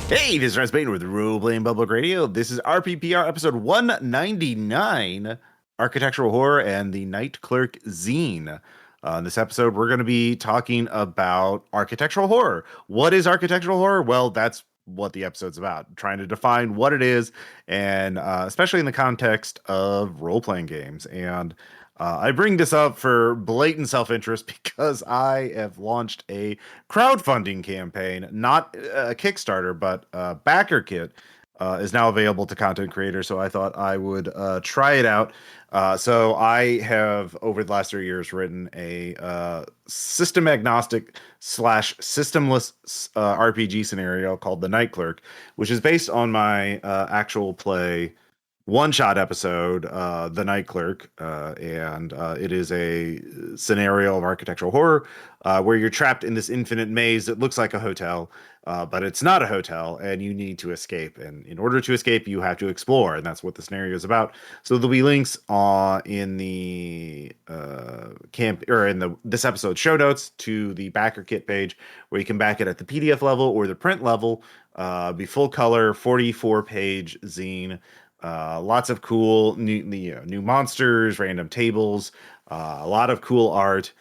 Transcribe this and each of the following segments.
Hey, this is Raz Payton with Role Playing Public Radio. This is RPPR episode 199, Architectural Horror and the Night Clerk Zine. In this episode, we're going to be talking about architectural horror. What is architectural horror? Well, that's what the episode's about, trying to define what it is, and especially in the context of role-playing games. And I bring this up for blatant self-interest because I have launched a crowdfunding campaign, not a Kickstarter, but Backerkit is now available to content creators. So I thought I would try it out. So I have, over the last 3 years, written a system agnostic / systemless RPG scenario called the Night Clerk, which is based on my actual play one-shot episode, The Night Clerk, and it is a scenario of architectural horror where you're trapped in this infinite maze that looks like a hotel, but it's not a hotel, and you need to escape. And in order to escape, you have to explore, and that's what the scenario is about. So there'll be links in the this episode show notes to the Backerkit page, where you can back it at the PDF level or the print level. Be full color, 44-page zine. Lots of cool new monsters, random tables, a lot of cool art.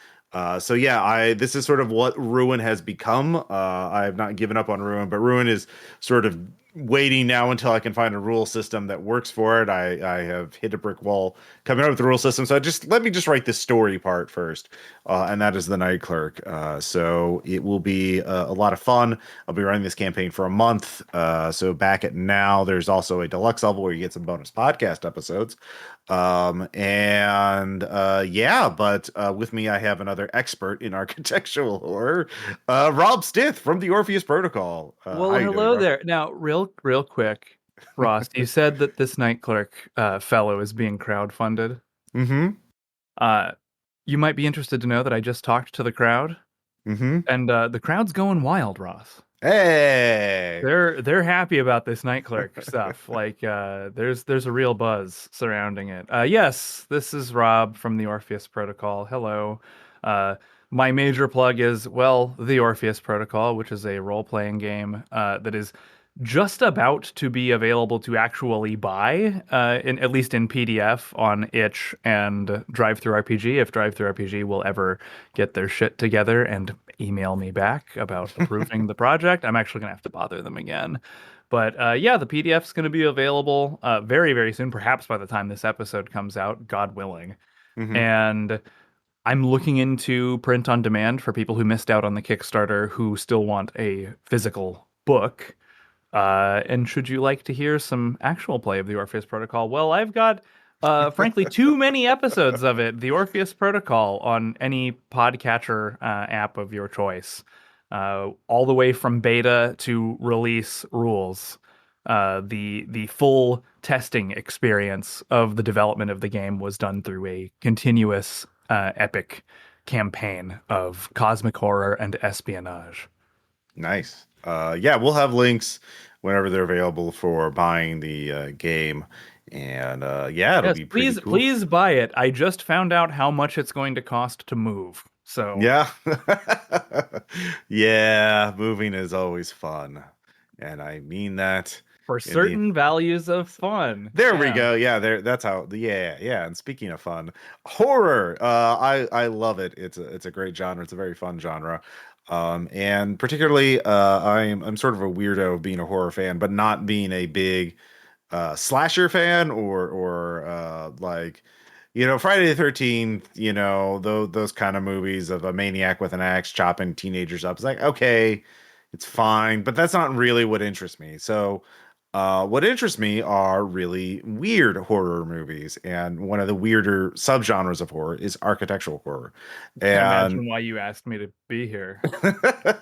So yeah, this is sort of what Ruin has become. I have not given up on Ruin, but Ruin is sort of waiting now until I can find a rule system that works for it. I have hit a brick wall coming up with the rule system. So let me just write this story part first. And that is the Night Clerk. So it will be a lot of fun. I'll be running this campaign for a month. So back at now, there's also a deluxe level where you get some bonus podcast episodes. With me, I have another expert in architectural horror, Rob Stith from the Orpheus Protocol. Well, hello there. Now, real quick, Ross, you said that this Night Clerk fellow is being crowdfunded. Mm-hmm. You might be interested to know that I just talked to the crowd, and the crowd's going wild, Ross. Hey, they're happy about this Night Clerk stuff. Like, there's a real buzz surrounding it. Yes, this is Rob from the Orpheus Protocol. Hello. My major plug is, well, the Orpheus Protocol, which is a role-playing game that is just about to be available to actually buy, at least in PDF on itch and DriveThruRPG, if DriveThruRPG will ever get their shit together and email me back about approving the project. I'm actually going to have to bother them again. But yeah, the PDF is going to be available very, very soon, perhaps by the time this episode comes out, God willing. And I'm looking into print on demand for people who missed out on the Kickstarter who still want a physical book. And should you like to hear some actual play of the Orpheus Protocol? Well, I've got, frankly, too many episodes of it. The Orpheus Protocol on any podcatcher app of your choice. All the way from beta to release rules. The full testing experience of the development of the game was done through a continuous epic campaign of cosmic horror and espionage. Nice. Yeah, we'll have links whenever they're available for buying the game. And it'll be pretty cool. Please buy it. I just found out how much it's going to cost to move. So yeah. Yeah, moving is always fun. And I mean that for certain values of fun. There we go. Yeah, that's how. Yeah. And speaking of fun, horror. I love it. It's a great genre. It's a very fun genre. And particularly, I'm sort of a weirdo of being a horror fan, but not being a big slasher fan or like, Friday the 13th, those kind of movies of a maniac with an axe chopping teenagers up. It's like, okay, it's fine, but that's not really what interests me. So what interests me are really weird horror movies, and one of the weirder subgenres of horror is architectural horror. And imagine why you asked me to be here.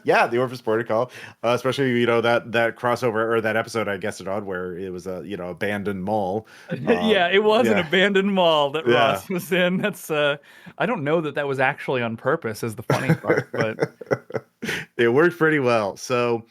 Yeah, the Orpheus Protocol, especially that crossover or that episode I guessed it on where it was a abandoned mall. Yeah, it was an abandoned mall that Ross was in. That's I don't know that was actually on purpose, is the funny part, but it worked pretty well. So.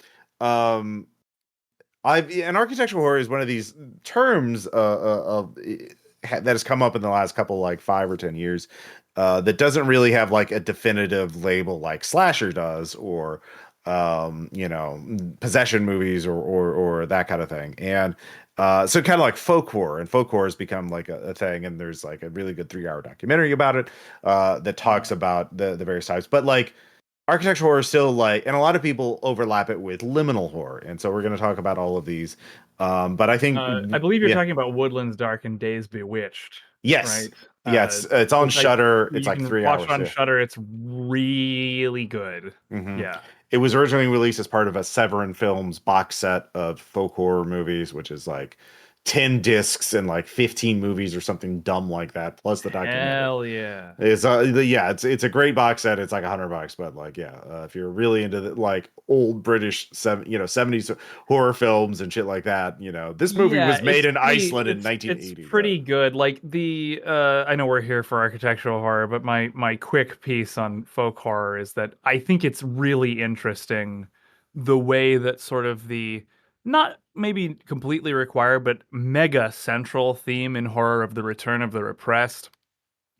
And architectural horror is one of these terms that has come up in the last couple, like 5 or 10 years, that doesn't really have like a definitive label like slasher does, or possession movies or that kind of thing. And so kind of like folk horror, and folk horror has become like a thing. And there's like a really good 3 hour documentary about it that talks about the various types. But like architectural horror is still like, and a lot of people overlap it with liminal horror. And so we're going to talk about all of these. But I think, I believe you're yeah, talking about Woodlands Dark and Days Bewitched, yes, right? yeah, it's on Which I Shutter. It's You like can 3 watch it hours. on Yeah. Shutter. It's really good. hmm Yeah. It was originally released as part of a Severin Films box set of folk horror movies, which is like 10 discs and like 15 movies or something dumb like that, plus the documentary. Hell yeah. Yeah, it's a great box set. It's like $100, but like yeah, if you're really into the like old British 70s horror films and shit like that, this movie Yeah, was made in Iceland in it's 1980. pretty good. Like the I know we're here for architectural horror, but my quick piece on folk horror is that I think it's really interesting the way that sort of the not maybe completely required, but mega central theme in horror of the return of the repressed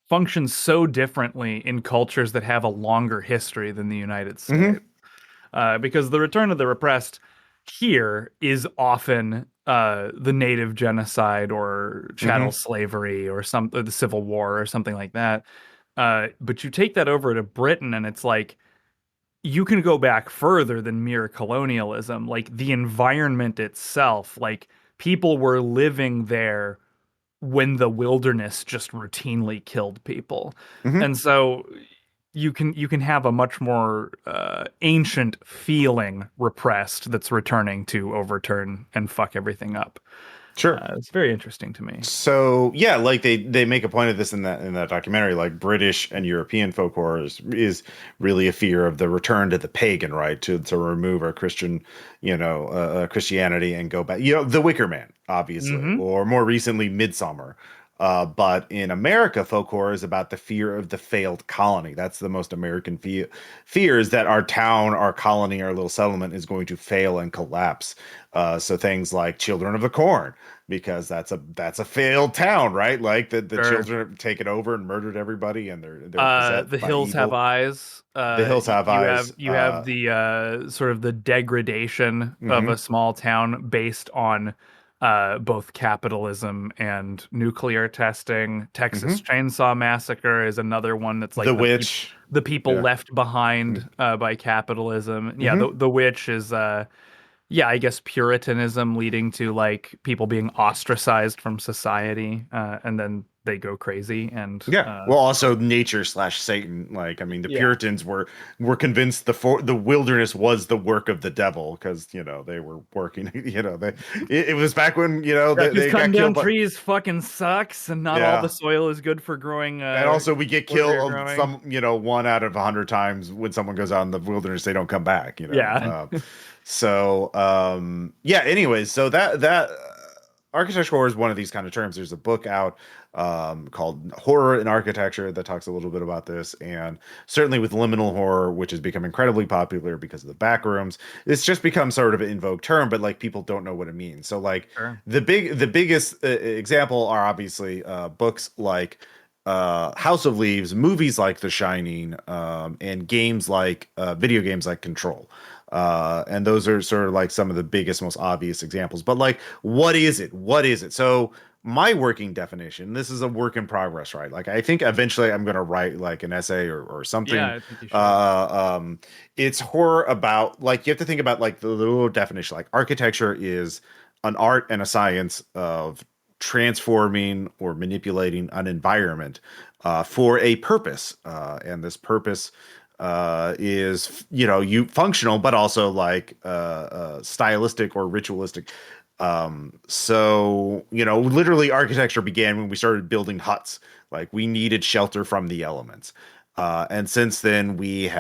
functions so differently in cultures that have a longer history than the United hmm States. Because the return of the repressed here is often the native genocide or chattel hmm slavery or the Civil War or something like that. But you take that over to Britain, and it's like you can go back further than mere colonialism. Like the environment itself, like people were living there when the wilderness just routinely killed people. hmm And so you can have a much more ancient feeling repressed that's returning to overturn and fuck everything up. Sure. It's very interesting to me. So yeah, like they make a point of this in that documentary. Like British and European folk horror is really a fear of the return to the pagan, right? To remove our Christian, Christianity and go back. The Wicker Man, obviously, Hmm. or more recently, Midsummer. But in America, folk horror is about the fear of the failed colony. That's the most American fear is that our town, our colony, our little settlement is going to fail and collapse. So things like Children of the Corn, because that's a failed town, right? Like the Sure. children have taken over and murdered everybody, and they're possessed The by Hills Have evil. Eyes. The Hills Have Eyes. You have the sort of the degradation of a Mhm, small town based on both capitalism and nuclear testing. Texas mhm. Chainsaw Massacre is another one that's The like Witch. the people Yeah. left behind by capitalism. Yeah, hmm the Witch is yeah, I guess Puritanism leading to like people being ostracized from society, and then they go crazy and Yeah. Well, also nature/Satan. Like, I mean, the yeah. Puritans were convinced the wilderness was the work of the devil because they were working. It was back when Yeah, because they got cutting killed down by. trees fucking sucks, and not all the Yeah. soil is good for growing And also, we get whatever you're killed growing. 1 out of 100 times when someone goes out in the wilderness, they don't come back. Yeah. Yeah. Anyways, so that architectural horror is one of these kind of terms. There's a book out called Horror in Architecture that talks a little bit about this, and certainly with liminal horror, which has become incredibly popular because of the back rooms, it's just become sort of an in vogue term, but like people don't know what it means. So like Sure. the biggest example are obviously books like House of Leaves, movies like The Shining, and video games like Control. And those are sort of like some of the biggest, most obvious examples. But like, what is it? What is it? So my working definition, this is a work in progress, right? Like I think eventually I'm going to write like an essay or Yeah, something. I think you should. Uh, um, it's horror about like you have to think about like the little definition. Like architecture is an art and a science of transforming or manipulating an environment for a purpose, and this purpose is you functional, but also like stylistic or ritualistic. So literally, architecture began when we started building huts. Like we needed shelter from the elements. And since then, we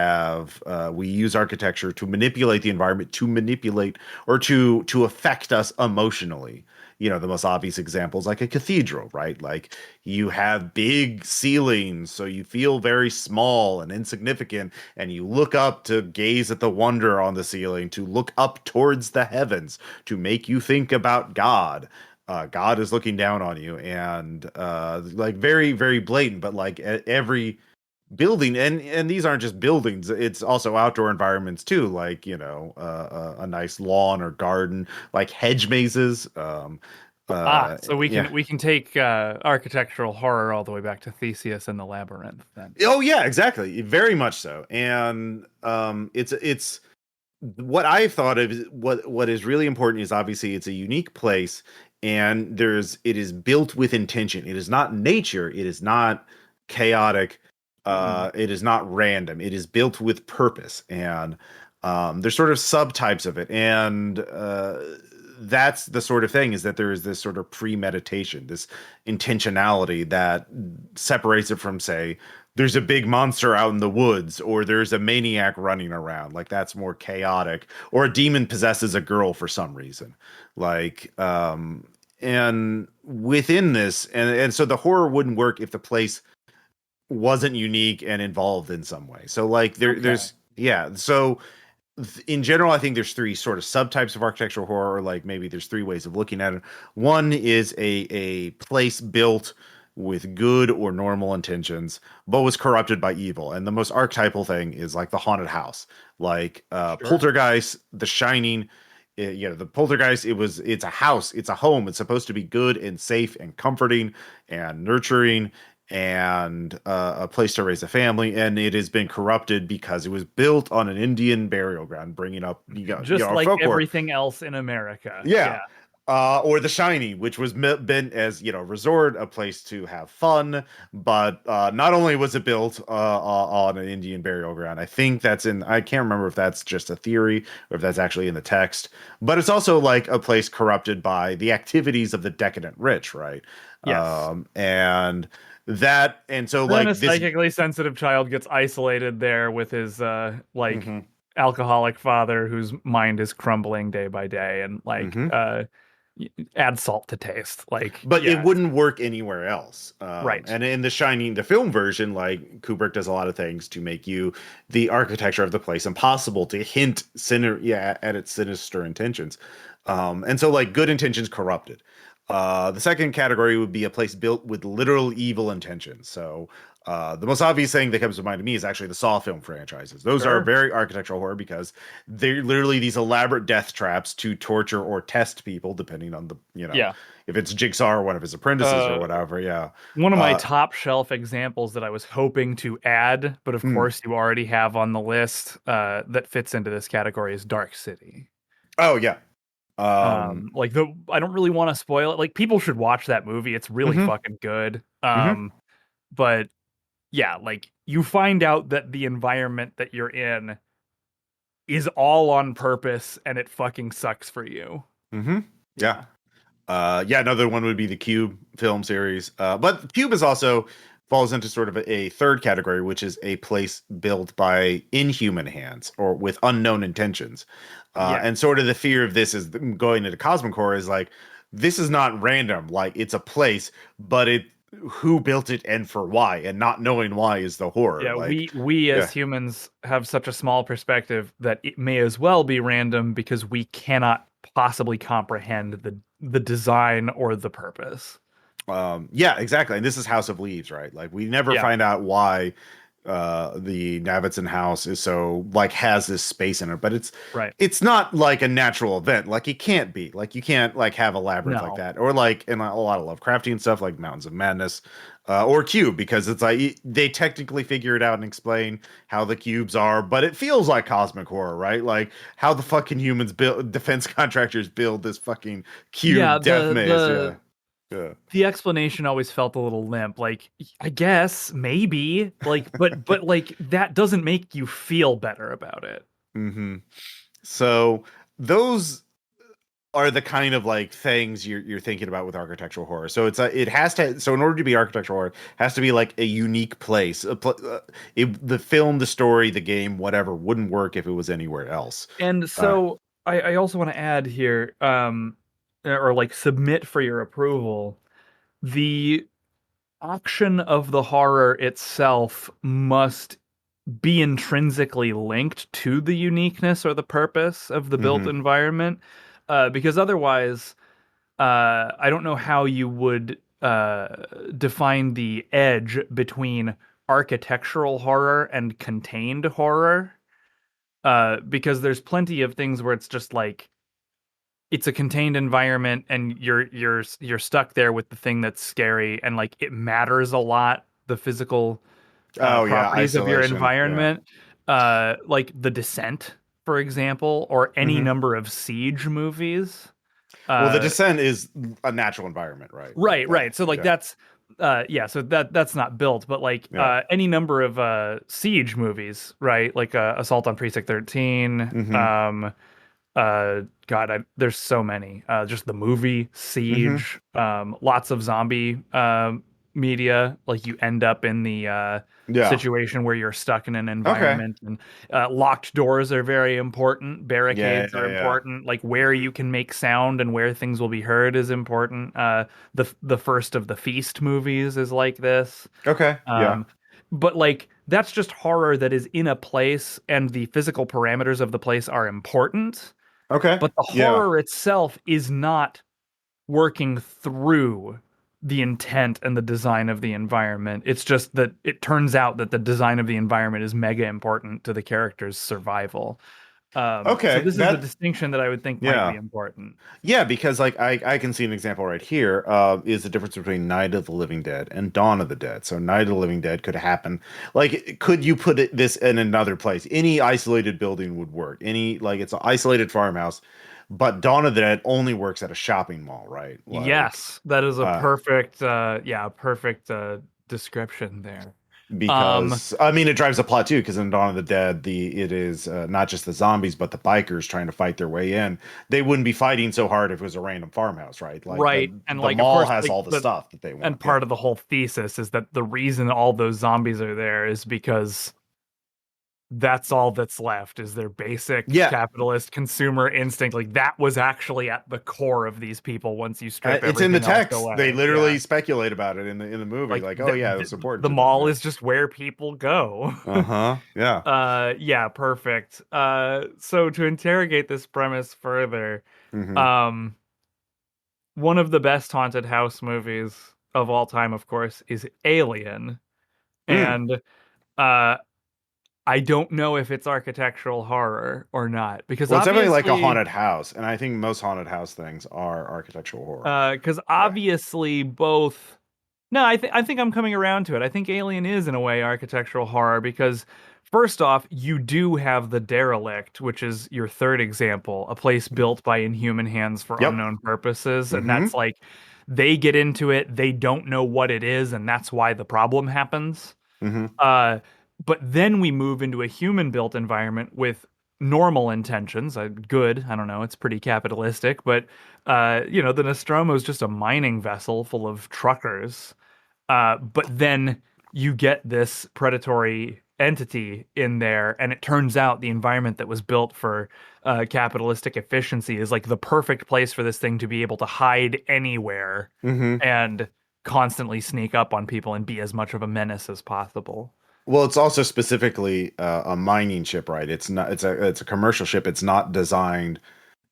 use architecture to manipulate the environment, to manipulate or to affect us emotionally. The most obvious examples like a cathedral, right? Like you have big ceilings, so you feel very small and insignificant, and you look up to gaze at the wonder on the ceiling, to look up towards the heavens, to make you think about God. God is looking down on you, and like very, very blatant, but like every building, and these aren't just buildings, it's also outdoor environments too, like a nice lawn or garden, like hedge mazes. So we Yeah. can take architectural horror all the way back to Theseus and the Labyrinth then. Oh yeah, exactly, very much so. And it's what I thought of is what is really important is obviously it's a unique place, and it is built with intention. It is not nature, it is not chaotic, Mhm. it is not random. It is built with purpose, and there's sort of subtypes of it, and that's the sort of thing, is that there is this sort of premeditation, this intentionality that separates it from, say, there's a big monster out in the woods, or there's a maniac running around. Like, that's more chaotic, or a demon possesses a girl for some reason. Like, and within this, and so the horror wouldn't work if the place wasn't unique and involved in some way. So like Okay. yeah. So in general, I think there's three sort of subtypes of architectural horror, or like maybe there's three ways of looking at it. One is a place built with good or normal intentions, but was corrupted by evil. And the most archetypal thing is like the haunted house, like Sure. Poltergeist, The Shining. The Poltergeist, it's a house, it's a home, it's supposed to be good and safe and comforting and nurturing, and a place to raise a family, and it has been corrupted because it was built on an Indian burial ground, bringing up Just our like folklore. everything else in America. Yeah. Yeah. Or The Shining, which was been as resort, a place to have fun, but not only was it built on an Indian burial ground. I think that's in. I can't remember if that's just a theory or if that's actually in the text. But it's also like a place corrupted by the activities of the decadent rich, right? Yes. And so Then a like this. psychically sensitive child gets isolated there with his Mhm, alcoholic father whose mind is crumbling day by day and mhm. add salt to taste. Like, But it yeah, wouldn't work anywhere else. right. And in The Shining, the film version, like Kubrick does a lot of things to make the architecture of the place impossible, to hint at its sinister intentions. And so like good intentions corrupted. The second category would be a place built with literal evil intentions. So the most obvious thing that comes to mind to me is actually the Saw film franchises. Those are Sure. very architectural horror because they're literally these elaborate death traps to torture or test people, depending on Yeah. if it's Jigsaw or one of his apprentices or Uh, whatever. Yeah. One of my Uh, top shelf examples that I was hoping to add, but of hmm. course you already have on the list, that fits into this category is Dark City. Oh yeah. Um, I don't really want to spoil it. Like, people should watch that movie. It's really hmm fucking good. hmm But yeah, like, you find out that the environment that you're in is all on purpose and it fucking sucks for you. hmm Yeah. Yeah. Yeah, another one would be the Cube film series. But Cube is also falls into sort of a third category, which is a place built by inhuman hands or with unknown intentions. Yeah. And sort of the fear of this is going into cosmic horror is like, this is not random. Like, it's a place, but who built it and for why, and not knowing why is the horror. Yeah, Like, we as yeah. humans have such a small perspective that it may as well be random because we cannot possibly comprehend the design or the purpose. Yeah, exactly. And this is House of Leaves, right? Like, we never Yeah, find out why the Navidson house is so like has this space in it, but right. it's not like a natural event. Like, it can't be. Like, you can't like have a labyrinth like No. that, or like in a lot of Lovecraftian stuff like Mountains of Madness, or Cube, because it's like they technically figure it out and explain how the cubes are, but it feels like cosmic horror, right? Like, how the fucking humans build defense contractors build this fucking Yeah, cube death maze. Yeah. Yeah. the explanation always felt a little limp. Like, I guess maybe, like, but like that doesn't make you feel better about it. hmm So those are the kind of like things you're thinking about with architectural horror. So it has to, so in order to be architectural horror, it has to be like a unique place. The film, the story, the game, whatever wouldn't work if it was anywhere else. And Uh, so I also want to add here, or like submit for your approval, the action of the horror itself must be intrinsically linked to the uniqueness or the purpose of the built mhm. environment, because otherwise, I don't know how you would define the edge between architectural horror and contained horror. Because there's plenty of things where it's just like it's a contained environment and you're stuck there with the thing that's scary, and like it matters a lot, the physical Oh yeah, properties of your isolation. Yeah. environment, like The Descent, for example, or any Hmm. number of Siege movies. Well, the uh descent is a natural environment, right? Like right, that. right, so like Yeah. that's yeah, so that's not built, but like Yeah. any number of Siege movies, right, like Assault on Precinct 13, Hmm. God, there's so many. Just the movie Hmm. Siege, lots of zombie media. Like you end up in the Yeah. situation where you're stuck in an Okay. environment, and locked doors are very important. Yeah, Barricades are yeah, yeah. important. Like where you can make sound and where things will be heard is important. The first of the Feast movies is like this. Okay. Yeah. Um, but like that's just horror that is in a place, and the physical parameters of the place are important, Okay. but the Yeah. horror itself is not working through the intent and the design of the environment. It's just that it turns out that the design of the environment is mega important to the character's survival. So Okay. this is a distinction that I would think might be Yeah. important. Yeah, because like I can see an example right here is the difference between Night of the Living Dead and Dawn of the Dead. So Night of the Living Dead could happen. Like, could you put this in another place? Any isolated building would work. Any like it's an isolated farmhouse, but Dawn of the Dead only works at a shopping mall, right? Like, Yes, that is a uh, perfect, yeah, perfect description there. Um, because I mean it drives the plot too. Because in Dawn of the Dead, it is not just the zombies, but the bikers trying to fight their way in. They wouldn't be fighting so hard if it was a random farmhouse, right? Like right, and the like of mall course, has like all the stuff that they and want. part Yeah. of the whole thesis is that the reason all those zombies are there is because that's all that's left is their basic Yeah, capitalist consumer instinct. Like that was actually at the core of these people once you strip it's in the everything else text. They away. Yeah. literally speculate about it in the movie. Like Like, oh yeah, it was important the to them. mall Yeah. is just where people go. Uh-huh. Yeah. Yeah, perfect. So to interrogate this premise further, Hmm. um one of the best haunted house movies of all time, of course, is Alien. Mm. And uh I don't know if it's architectural horror or not, because Well, it's definitely like a obviously haunted house, and I think most haunted house things are architectural horror. because Yeah. obviously both. No, I think I'm coming around to it. I think Alien is in a way architectural horror because first off, you do have the derelict, which is your third example, a place built by inhuman hands for Yep. unknown purposes, and Hmm. that's like they get into it, they don't know what it is, and that's why the problem happens. Hmm. Uh, but then we move into a human built environment with normal intentions. Good, I don't know, it's pretty capitalistic, but the Nostromo is just a mining vessel full of truckers. But then you get this predatory entity in there, and it turns out the environment that was built for capitalistic efficiency is like the perfect place for this thing to be able to hide anywhere Hmm. and constantly sneak up on people and be as much of a menace as possible. Well, it's also specifically a mining ship, right? It's not. It's a commercial ship. It's not designed.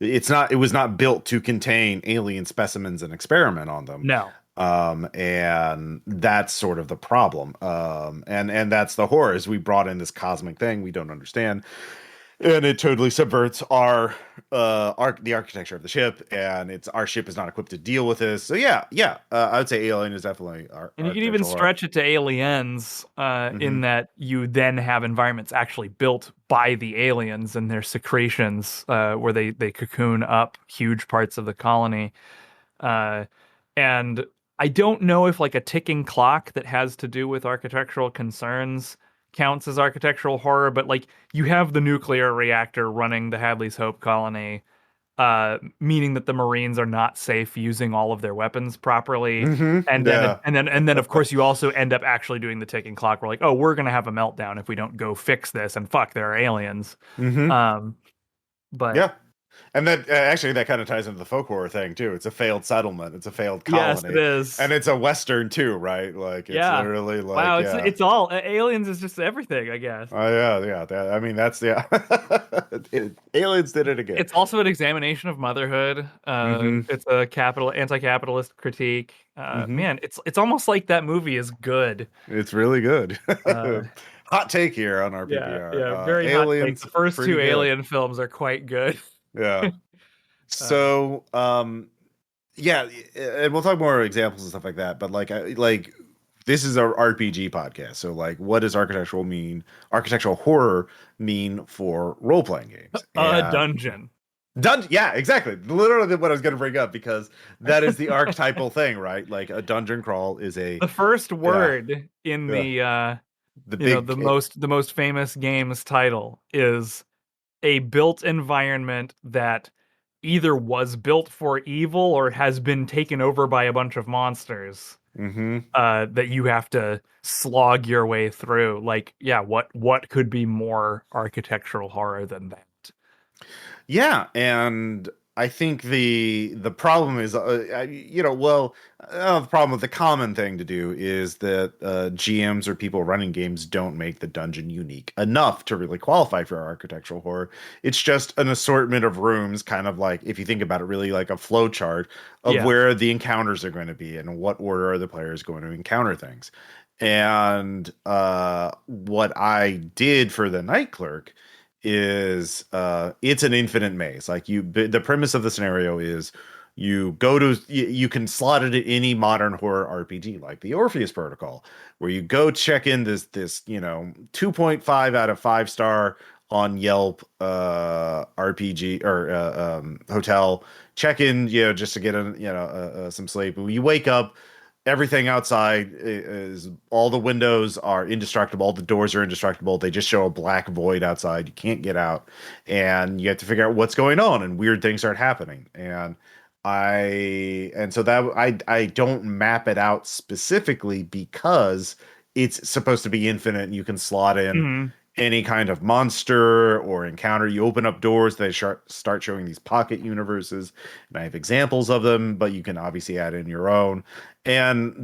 It's not. It was not built to contain alien specimens and experiment on them. No. And that's sort of the problem. And that's the horror is we brought in this cosmic thing we don't understand, and it totally subverts the architecture of the ship, and it's our ship is not equipped to deal with this. So yeah, yeah, I would say Alien is definitely And you can even architectural horror. stretch it to aliens, in Hmm. that you then have environments actually built by the aliens and their secretions, where they cocoon up huge parts of the colony. Uh, and I don't know if like a ticking clock that has to do with architectural concerns counts as architectural horror, but like you have the nuclear reactor running the Hadley's Hope colony, meaning that the Marines are not safe using all of their weapons properly. Hmm. Yeah. And then of course you also end up actually doing the ticking clock. We're like, oh, we're gonna have a meltdown if we don't go fix this, and fuck, there are aliens. Hmm. Um, but Yeah. And that actually that kind of ties into the folk horror thing too. It's a failed settlement. It's a failed Yes, it colony, and is. it's a western too, right? Like it's Yeah. literally like Wow, yeah. it's all aliens is just everything, I guess. Oh yeah, yeah. I mean, that's yeah. Aliens did it again. It's also an examination of motherhood. Hmm. It's a anti-capitalist critique. Hmm. Man, it's almost like that movie is good. It's really good. Uh, Hot take here on yeah, RPPR. yeah, very hot take. Aliens, The first pretty two good. Alien films are quite good. Yeah. Uh, So, yeah, and we'll talk more examples and stuff like that. But like this is our RPG podcast, so like, what does architectural horror mean for role playing games? a And dungeon. yeah, exactly, literally what I was going to bring up because that is the archetypal thing, right? Like a dungeon crawl is a The first yeah, word in yeah, the the big most famous game's title is a built environment that either was built for evil or has been taken over by a bunch of monsters hmm. that you have to slog your way through. Like, yeah, what could be more architectural horror than that? Yeah, and I think the problem is, the problem with the common thing to do is that GMs or people running games don't make the dungeon unique enough to really qualify for architectural horror. It's just an assortment of rooms, kind of like if you think about it, really like a flow chart of Yeah. where the encounters are going to be and in what order are the players going to encounter things. And what I did for the Night Clerk is it's an infinite maze. Like the premise of the scenario is you can slot it at any modern horror RPG like the Orpheus Protocol, where you go check in this 2.5 out of 5 star on Yelp RPG or hotel, check in, just to get some sleep. When you wake up, everything outside is all the windows are indestructible, all the doors are indestructible. They just show a black void outside. You can't get out, and you have to figure out what's going on, and weird things start happening. And so that I don't map it out specifically because it's supposed to be infinite, and you can slot in Hmm. any kind of monster or encounter. You open up doors, they start showing these pocket universes, and I have examples of them, but you can obviously add in your own. And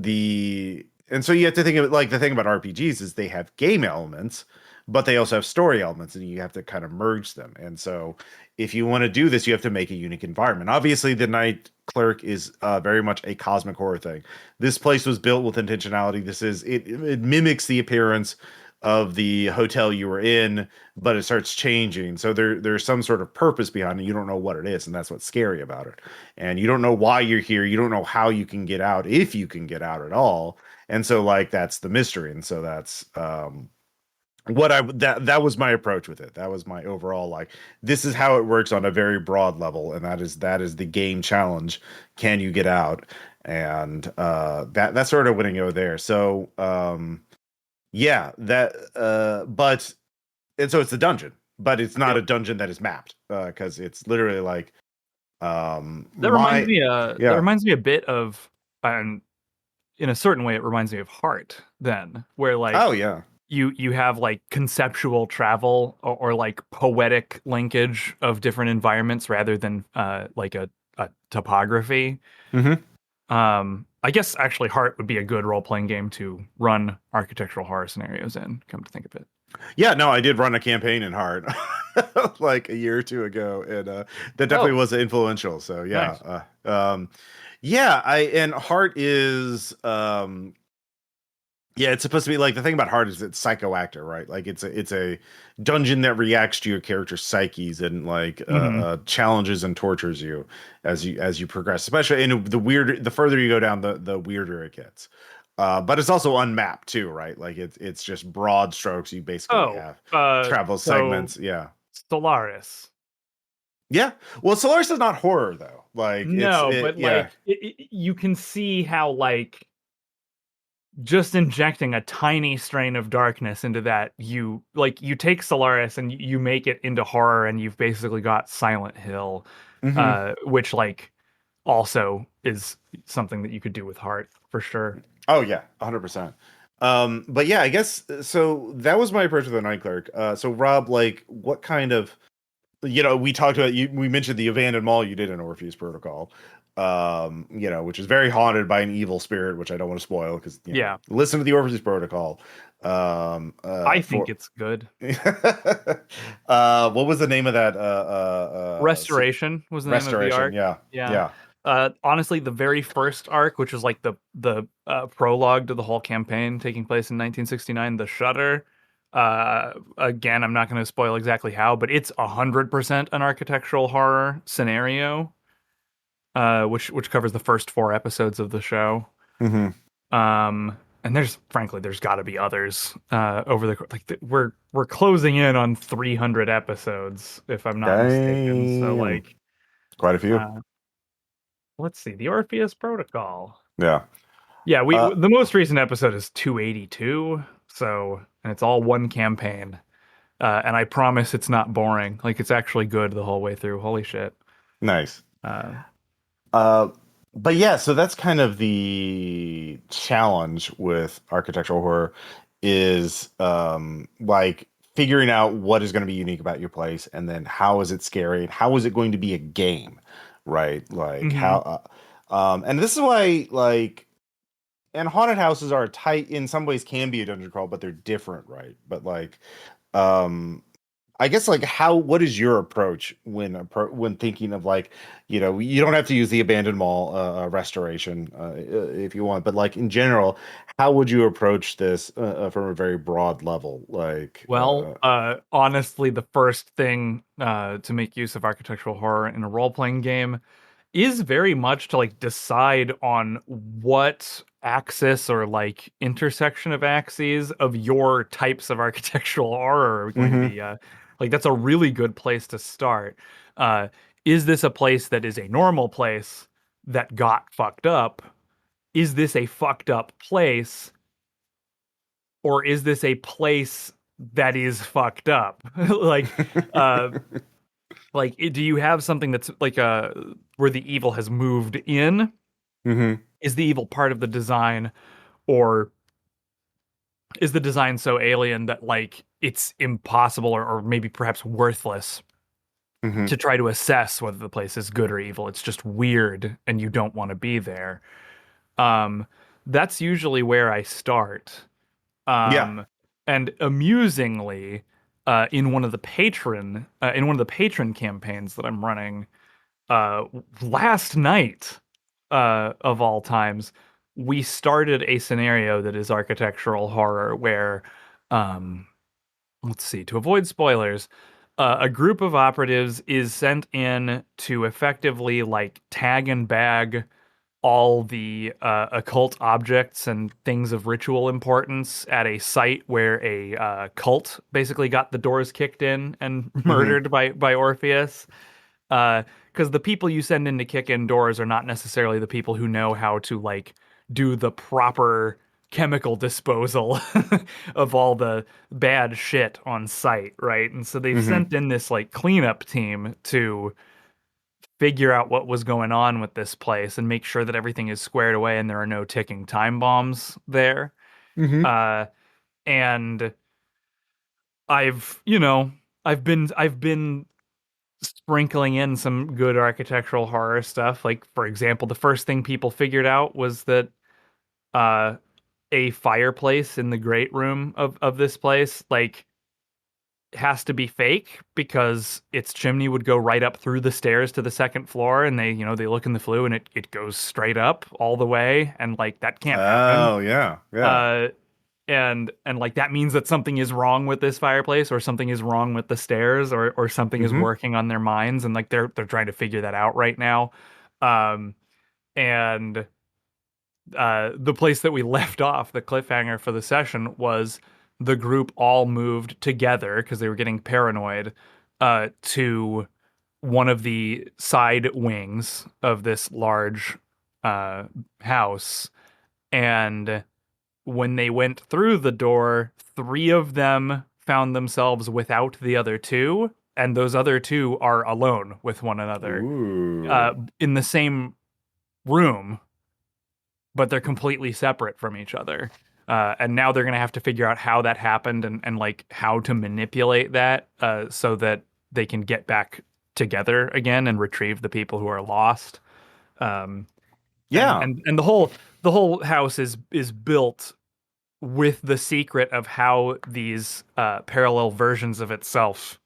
so you have to think of it like the thing about RPGs is they have game elements, but they also have story elements, and you have to kind of merge them. And so if you want to do this, you have to make a unique environment. Obviously, the Night Clerk is very much a cosmic horror thing. This place was built with intentionality. It mimics the appearance of the hotel you were in, but it starts changing. So there's some sort of purpose behind it. You don't know what it is, and that's what's scary about it. And you don't know why you're here. You don't know how you can get out, if you can get out at all. And so like that's the mystery. And so that's what I that was my approach with it. That was my overall like this is how it works on a very broad level, and that is the game challenge. Can you get out? And that's sort of when I go there. So yeah, that but and so it's a dungeon, but it's not Yep. a dungeon that is mapped because it's literally like That reminds my me that yeah. reminds me a bit of and in a certain way it reminds me of Heart then, where Oh like yeah. you have like conceptual travel or like poetic linkage of different environments rather than like a topography. Hmm. I guess actually Heart would be a good role-playing game to run architectural horror scenarios in, come to think of it. Yeah, no, I did run a campaign in Heart like a year or two ago, and that definitely Oh, was influential. So nice. yeah, yeah, I and Heart is yeah, it's supposed to be like the thing about Heart is it's psychoactive, right? Like it's a dungeon that reacts to your character's psyches and like Hmm. challenges and tortures you as you progress. Especially in the further you go down, the weirder it gets. But it's also unmapped too, right? Like it's just broad strokes. You basically Oh, have travel so segments. Yeah, Solaris. yeah. Well, Solaris is not horror though. Like No, but yeah. like you can see how like just injecting a tiny strain of darkness into that you take Solaris and you make it into horror and you've basically got Silent Hill, Hmm. which like also is something that you could do with Heart for sure. Oh yeah, 100%. But yeah, I guess so. That was my approach with the Night Clerk. So Rob, like, what kind of we talked about you. We mentioned the abandoned mall you did in Orpheus Protocol, which is very haunted by an evil spirit, which I don't want to spoil because Yeah, listen to the Orpheus Protocol. I think For it's good. what was the name of that? Restoration was the name of the Restoration. arc. Yeah, Yeah. yeah, Honestly, the very first arc, which is like the prologue to the whole campaign taking place in 1969, the Shutter. Again, I'm not going to spoil exactly how, but it's 100% an architectural horror scenario, which covers the first four episodes of the show. hmm And there's got to be others over we're closing in on 300 episodes, if I'm not mistaken. So Damn, quite a few. uh, let's see, the Orpheus Protocol. Yeah. Yeah, Uh, the most recent episode is 282. So, and it's all one campaign. And I promise it's not boring. Like it's actually good the whole way through. Holy shit. nice. Uh, Uh, but yeah, so that's kind of the challenge with architectural horror is like figuring out what is going to be unique about your place and then how is it scary and how is it going to be a game, right? Like mhm. and this is why like and haunted houses are tight in some ways can be a dungeon crawl, but they're different, right? But like um I guess like what is your approach when thinking of like, you don't have to use the abandoned mall restoration if you want, but like in general, how would you approach this from a very broad level? Like, Well, honestly, the first thing to make use of architectural horror in a role-playing game is very much to like decide on what axis or like intersection of axes of your types of architectural horror are going to hmm be like that's a really good place to start. Uh is this a place that is a normal place that got fucked up? Is this a fucked up place, or is this a place that is fucked up? Uh do you have something that's like where the evil has moved in? hmm Is the evil part of the design, or is the design so alien that like it's impossible, or maybe perhaps worthless hmm to try to assess whether the place is good or evil? It's just weird and you don't want to be there. Um, that's usually where I start. Yeah. Um, and amusingly, in one of the patron campaigns that I'm running, uh, last night, of all times, we started a scenario that is architectural horror where, um, let's see, to avoid spoilers, a group of operatives is sent in to effectively like tag and bag all the occult objects and things of ritual importance at a site where a cult basically got the doors kicked in and hmm murdered by Orpheus. Because the people you send in to kick in doors are not necessarily the people who know how to like do the proper chemical disposal of all the bad shit on site, right? And so they've hmm sent in this like cleanup team to figure out what was going on with this place and make sure that everything is squared away and there are no ticking time bombs there. hmm Uh, and I've, you know, I've been sprinkling in some good architectural horror stuff. Like, for example, the first thing people figured out was that uh, a fireplace in the great room of this place, like, has to be fake because its chimney would go right up through the stairs to the second floor, and they look in the flue and it goes straight up all the way, and like that can't happen. Oh, yeah. Yeah. Uh, and like that means that something is wrong with this fireplace, or something is wrong with the stairs, or something is hmm working on their minds, and like they're trying to figure that out right now. Um, and the place that we left off, the cliffhanger for the session, was the group all moved together because they were getting paranoid to one of the side wings of this large uh, house. And when they went through the door, three of them found themselves without the other two, and those other two are alone with one another Ooh. in the same room, but they're completely separate from each other. And now they're going to have to figure out how that happened, and like how to manipulate that so that they can get back together again and retrieve the people who are lost. Um, and Yeah. and and the whole house is built with the secret of how these parallel versions of itself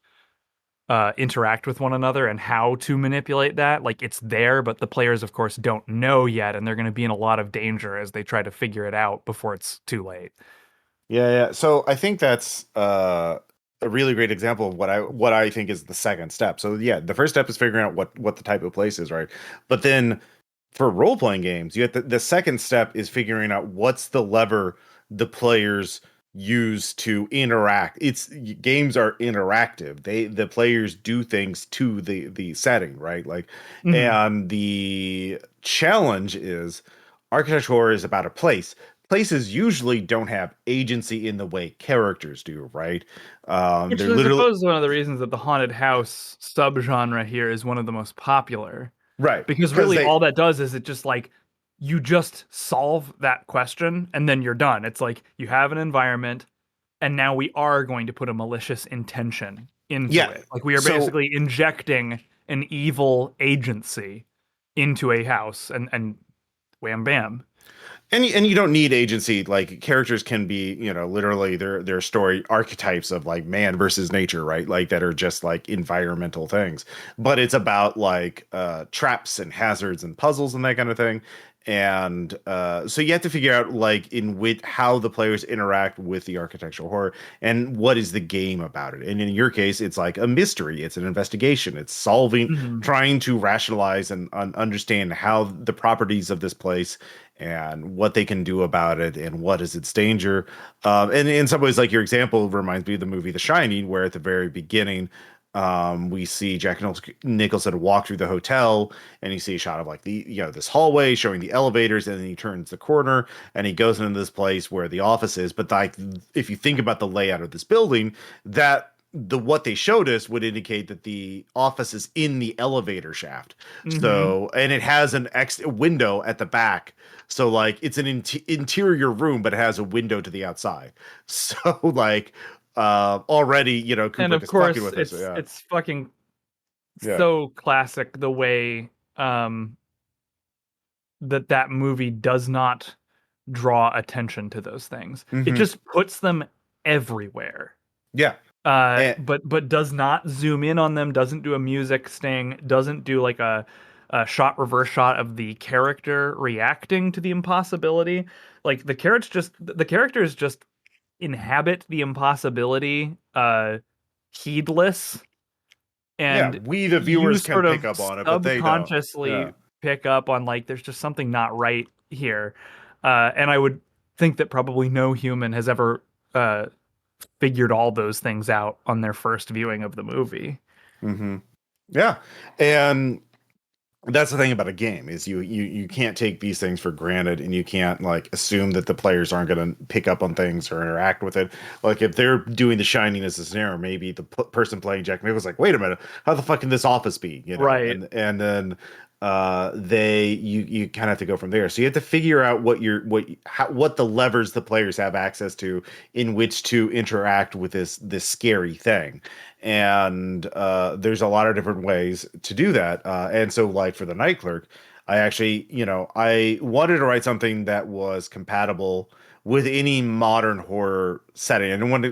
interact with one another and how to manipulate that. Like it's there, but the players, of course, don't know yet, and they're going to be in a lot of danger as they try to figure it out before it's too late. Yeah, yeah. So I think that's a really great example of what I think is the second step. So yeah, the first step is figuring out what the type of place is, right? But then for role playing games, you have the second step is figuring out what's the lever the players use to interact. It's games are interactive. The players do things to the setting, right? Like, Hmm. and the challenge is architectural horror is about a place. Places usually don't have agency in the way characters do, right? Which They're I literally suppose is one of the reasons that the haunted house subgenre here is one of the most popular. right Because because really they all that does is it just like you just solve that question and then you're done. It's like you have an environment and now we are going to put a malicious intention into yeah. it. Like we are So basically injecting an evil agency into a house and wham bam. and you don't need agency. Like characters can be, literally their story archetypes of like man versus nature, right? Like that are just like environmental things. But it's about like traps and hazards and puzzles and that kind of thing. And so you have to figure out like in which how the players interact with the architectural horror and what is the game about it. And in your case, it's like a mystery, it's an investigation, it's solving, Hmm. trying to rationalize and understand how the properties of this place and what they can do about it and what is its danger. And in some ways, like your example reminds me of the movie The Shining, where at the very beginning, we see Jack Nicholson walk through the hotel and you see a shot of like this hallway showing the elevators, and then he turns the corner and he goes into this place where the office is. But like, if you think about the layout of this building, what they showed us would indicate that the office is in the elevator shaft. Hmm. So, and it has an window at the back. So, like, it's an interior room, but it has a window to the outside. So, like, already, And Kubrick of is fucking course with us. So, yeah, it's fucking yeah, so classic the way um that movie does not draw attention to those things. It hmm, just puts them everywhere. yeah, and But does not zoom in on them, doesn't do a music sting, doesn't do like a shot reverse shot of the character reacting to the impossibility. Like the characters just inhabit the impossibility heedless, yeah, and we the you viewers can sort pick of up on it, but they don't. Yeah. subconsciously pick up on like there's just something not right here. And I would think that probably no human has ever uh, figured all those things out on their first viewing of the movie. Hmm. Yeah. And that's the thing about a game is you can't take these things for granted, and you can't like assume that the players aren't going to pick up on things or interact with it. Like if they're doing the Shining as a scenario, maybe the person playing Jack Nicholson was like, wait a minute, how the fuck can this office be, Right. and then you kind of have to go from there. So you have to figure out what the levers the players have access to in which to interact with this scary thing. And there's a lot of different ways to do that. And so like for the Night Clerk, I actually, I wanted to write something that was compatible with any modern horror setting. I didn't want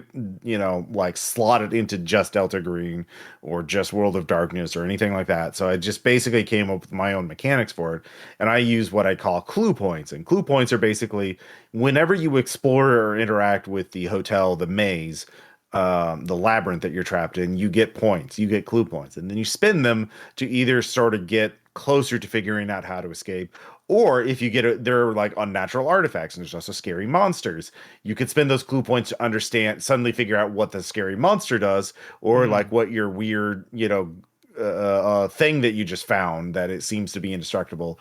to, like slot it into just Delta Green or just World of Darkness or anything like that. So I just basically came up with my own mechanics for it. And I use what I call clue points. And clue points are basically whenever you explore or interact with the hotel, the maze, the labyrinth that you're trapped in, you get points, you get clue points, and then you spend them to either sort of get closer to figuring out how to escape, or if you they're like unnatural artifacts and there's also scary monsters. You could spend those clue points to suddenly figure out what the scary monster does, or like Mhm. what your weird, thing that you just found that it seems to be indestructible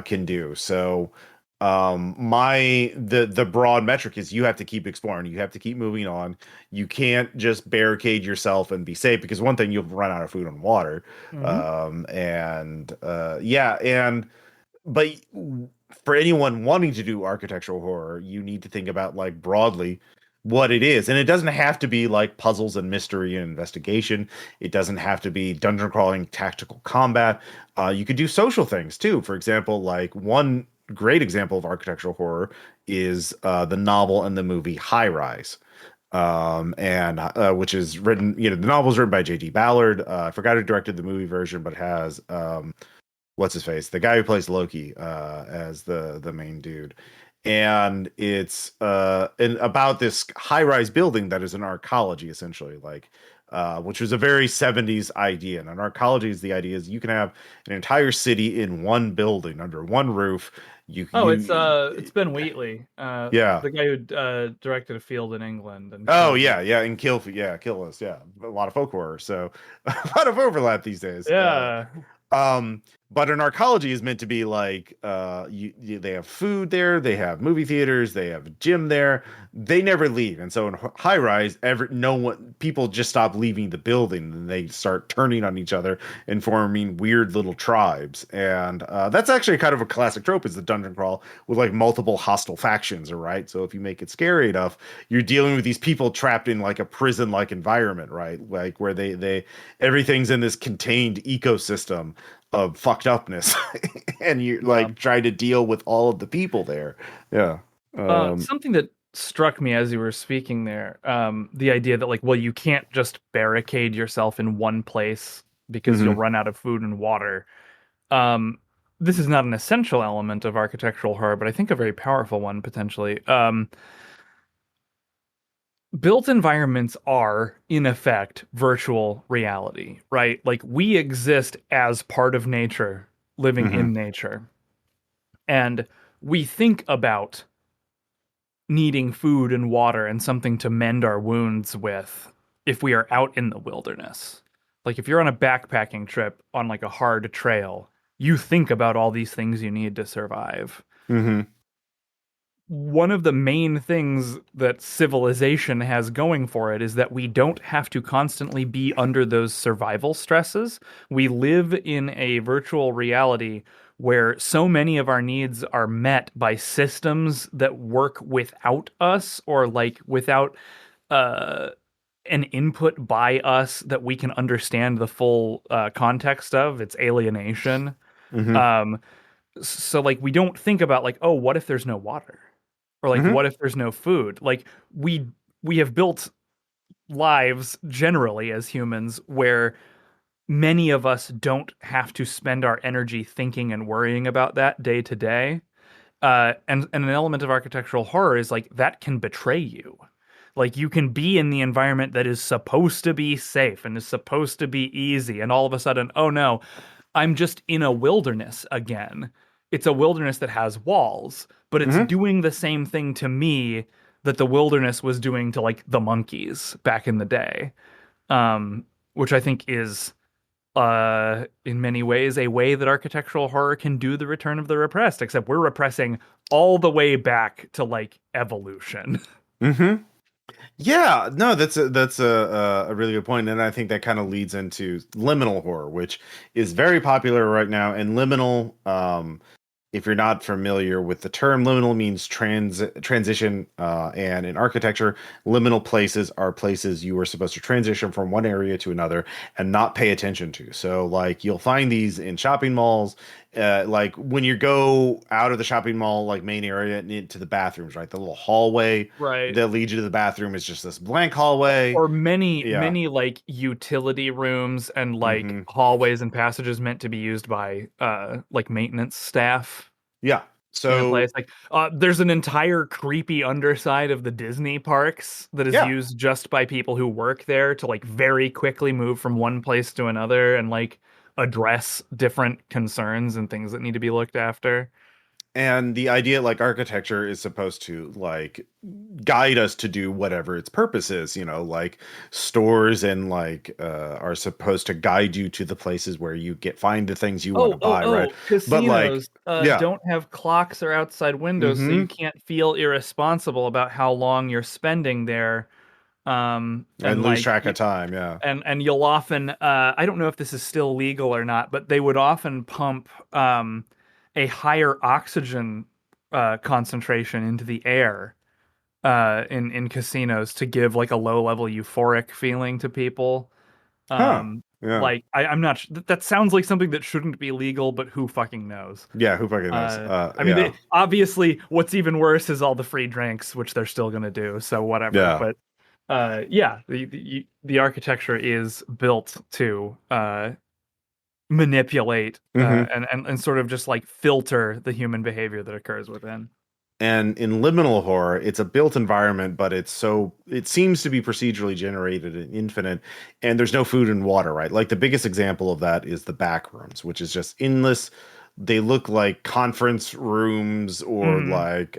can do. So the broad metric is you have to keep exploring, you have to keep moving on. You can't just barricade yourself and be safe, because one thing, you'll run out of food and water. Mhm. And yeah, and but for anyone wanting to do architectural horror, you need to think about like broadly, what it is. And it doesn't have to be like puzzles and mystery and investigation. It doesn't have to be dungeon crawling, tactical combat. You could do social things too. For example, like one great example of architectural horror is the novel and the movie High Rise. And which is written, the novel is written by J.D. Ballard. I forgot who directed the movie version, but has what's his face, the guy who plays Loki, as the main dude. And it's about this high-rise building that is an arcology, essentially, like which was a very 70s idea. And an arcology is the idea is you can have an entire city in one building under one roof. Oh, it's Ben Wheatley, Yeah. the guy who directed A Field in England and Oh Kill yeah, Bill. yeah, and Kill List, yeah, a lot of folk horror, so a lot of overlap these days. Yeah. Um, but an arcology is meant to be like, they have food there, they have movie theaters, they have a gym there. They never leave, and so in high rise, no one, people just stop leaving the building, and they start turning on each other and forming weird little tribes. And that's actually kind of a classic trope, is the dungeon crawl with like multiple hostile factions, right? So if you make it scary enough, you're dealing with these people trapped in like a prison-like environment, right? Like where they everything's in this contained ecosystem of fucked upness, and you Yeah. like try to deal with all of the people there. Yeah. Um, Something that struck me as you were speaking there, the idea that like, well, you can't just barricade yourself in one place because you'll mhm, run out of food and water. Um, this is not an essential element of architectural horror, but I think a very powerful one potentially. Built environments are, in effect, virtual reality, right? Like we exist as part of nature, living in mhm, nature. And we think about needing food and water and something to mend our wounds with if we are out in the wilderness. Like if you're on a backpacking trip on like a hard trail, you think about all these things you need to survive. mhm, One of the main things that civilization has going for it is that we don't have to constantly be under those survival stresses. We live in a virtual reality where so many of our needs are met by systems that work without us or like without uh, an input by us that we can understand the full context of. It's alienation. mhm, Um, so like we don't think about like, oh, what if there's no water? Or like mhm, what if there's no food? Like we we have built lives generally as humans where many of us don't have to spend our energy thinking and worrying about that day to day. And an element of architectural horror is like that can betray you. Like you can be in the environment that is supposed to be safe and is supposed to be easy, and all of a sudden, oh no, I'm just in a wilderness again. It's a wilderness that has walls, but it's mhm. doing the same thing to me that the wilderness was doing to like the monkeys back in the day. Um, which I think is in many ways a way that architectural horror can do the return of the repressed, except we're repressing all the way back to like evolution. Mhm. Yeah, no, that's a really good point, and I think that kind of leads into liminal horror, which is very popular right now. And liminal, if you're not familiar with the term, liminal means transition, and in architecture, liminal places are places you are supposed to transition from one area to another and not pay attention to. So, like, you'll find these in shopping malls, like when you go out of the shopping mall, like main area, and into the bathrooms, right? The little hallway Right. that leads you to the bathroom is just this blank hallway. Or many Yeah. many like utility rooms and like Hmm. hallways and passages meant to be used by like maintenance staff Yeah. in a place So, like there's an entire creepy underside of the Disney parks that is yeah. used just by people who work there to like very quickly move from one place to another and like address different concerns and things that need to be looked after. And the idea, like architecture is supposed to like guide us to do whatever its purpose is, like stores and like are supposed to guide you to the places where you get find the things you want to buy, right? But like, Casinos yeah. don't have clocks or outside windows, so you Hmm. can't feel irresponsible about how long you're spending there. And And lose like track of time, yeah. and you'll often I don't know if this is still legal or not, but they would often pump a higher oxygen concentration into the air in casinos to give like a low level euphoric feeling to people. Huh. Um, Yeah. like I'm not that sounds like something that shouldn't be legal, but who fucking knows? Yeah, who fucking knows? I mean, Yeah. obviously, what's even worse is all the free drinks, which they're still gonna do. So whatever. Yeah. But yeah, the architecture is built to manipulate Hmm. and sort of just like filter the human behavior that occurs within. And in liminal horror, it's a built environment, but it seems to be procedurally generated and infinite, and there's no food and water, right? Like the biggest example of that is the back rooms, which is just endless. They look like conference rooms or Hmm. like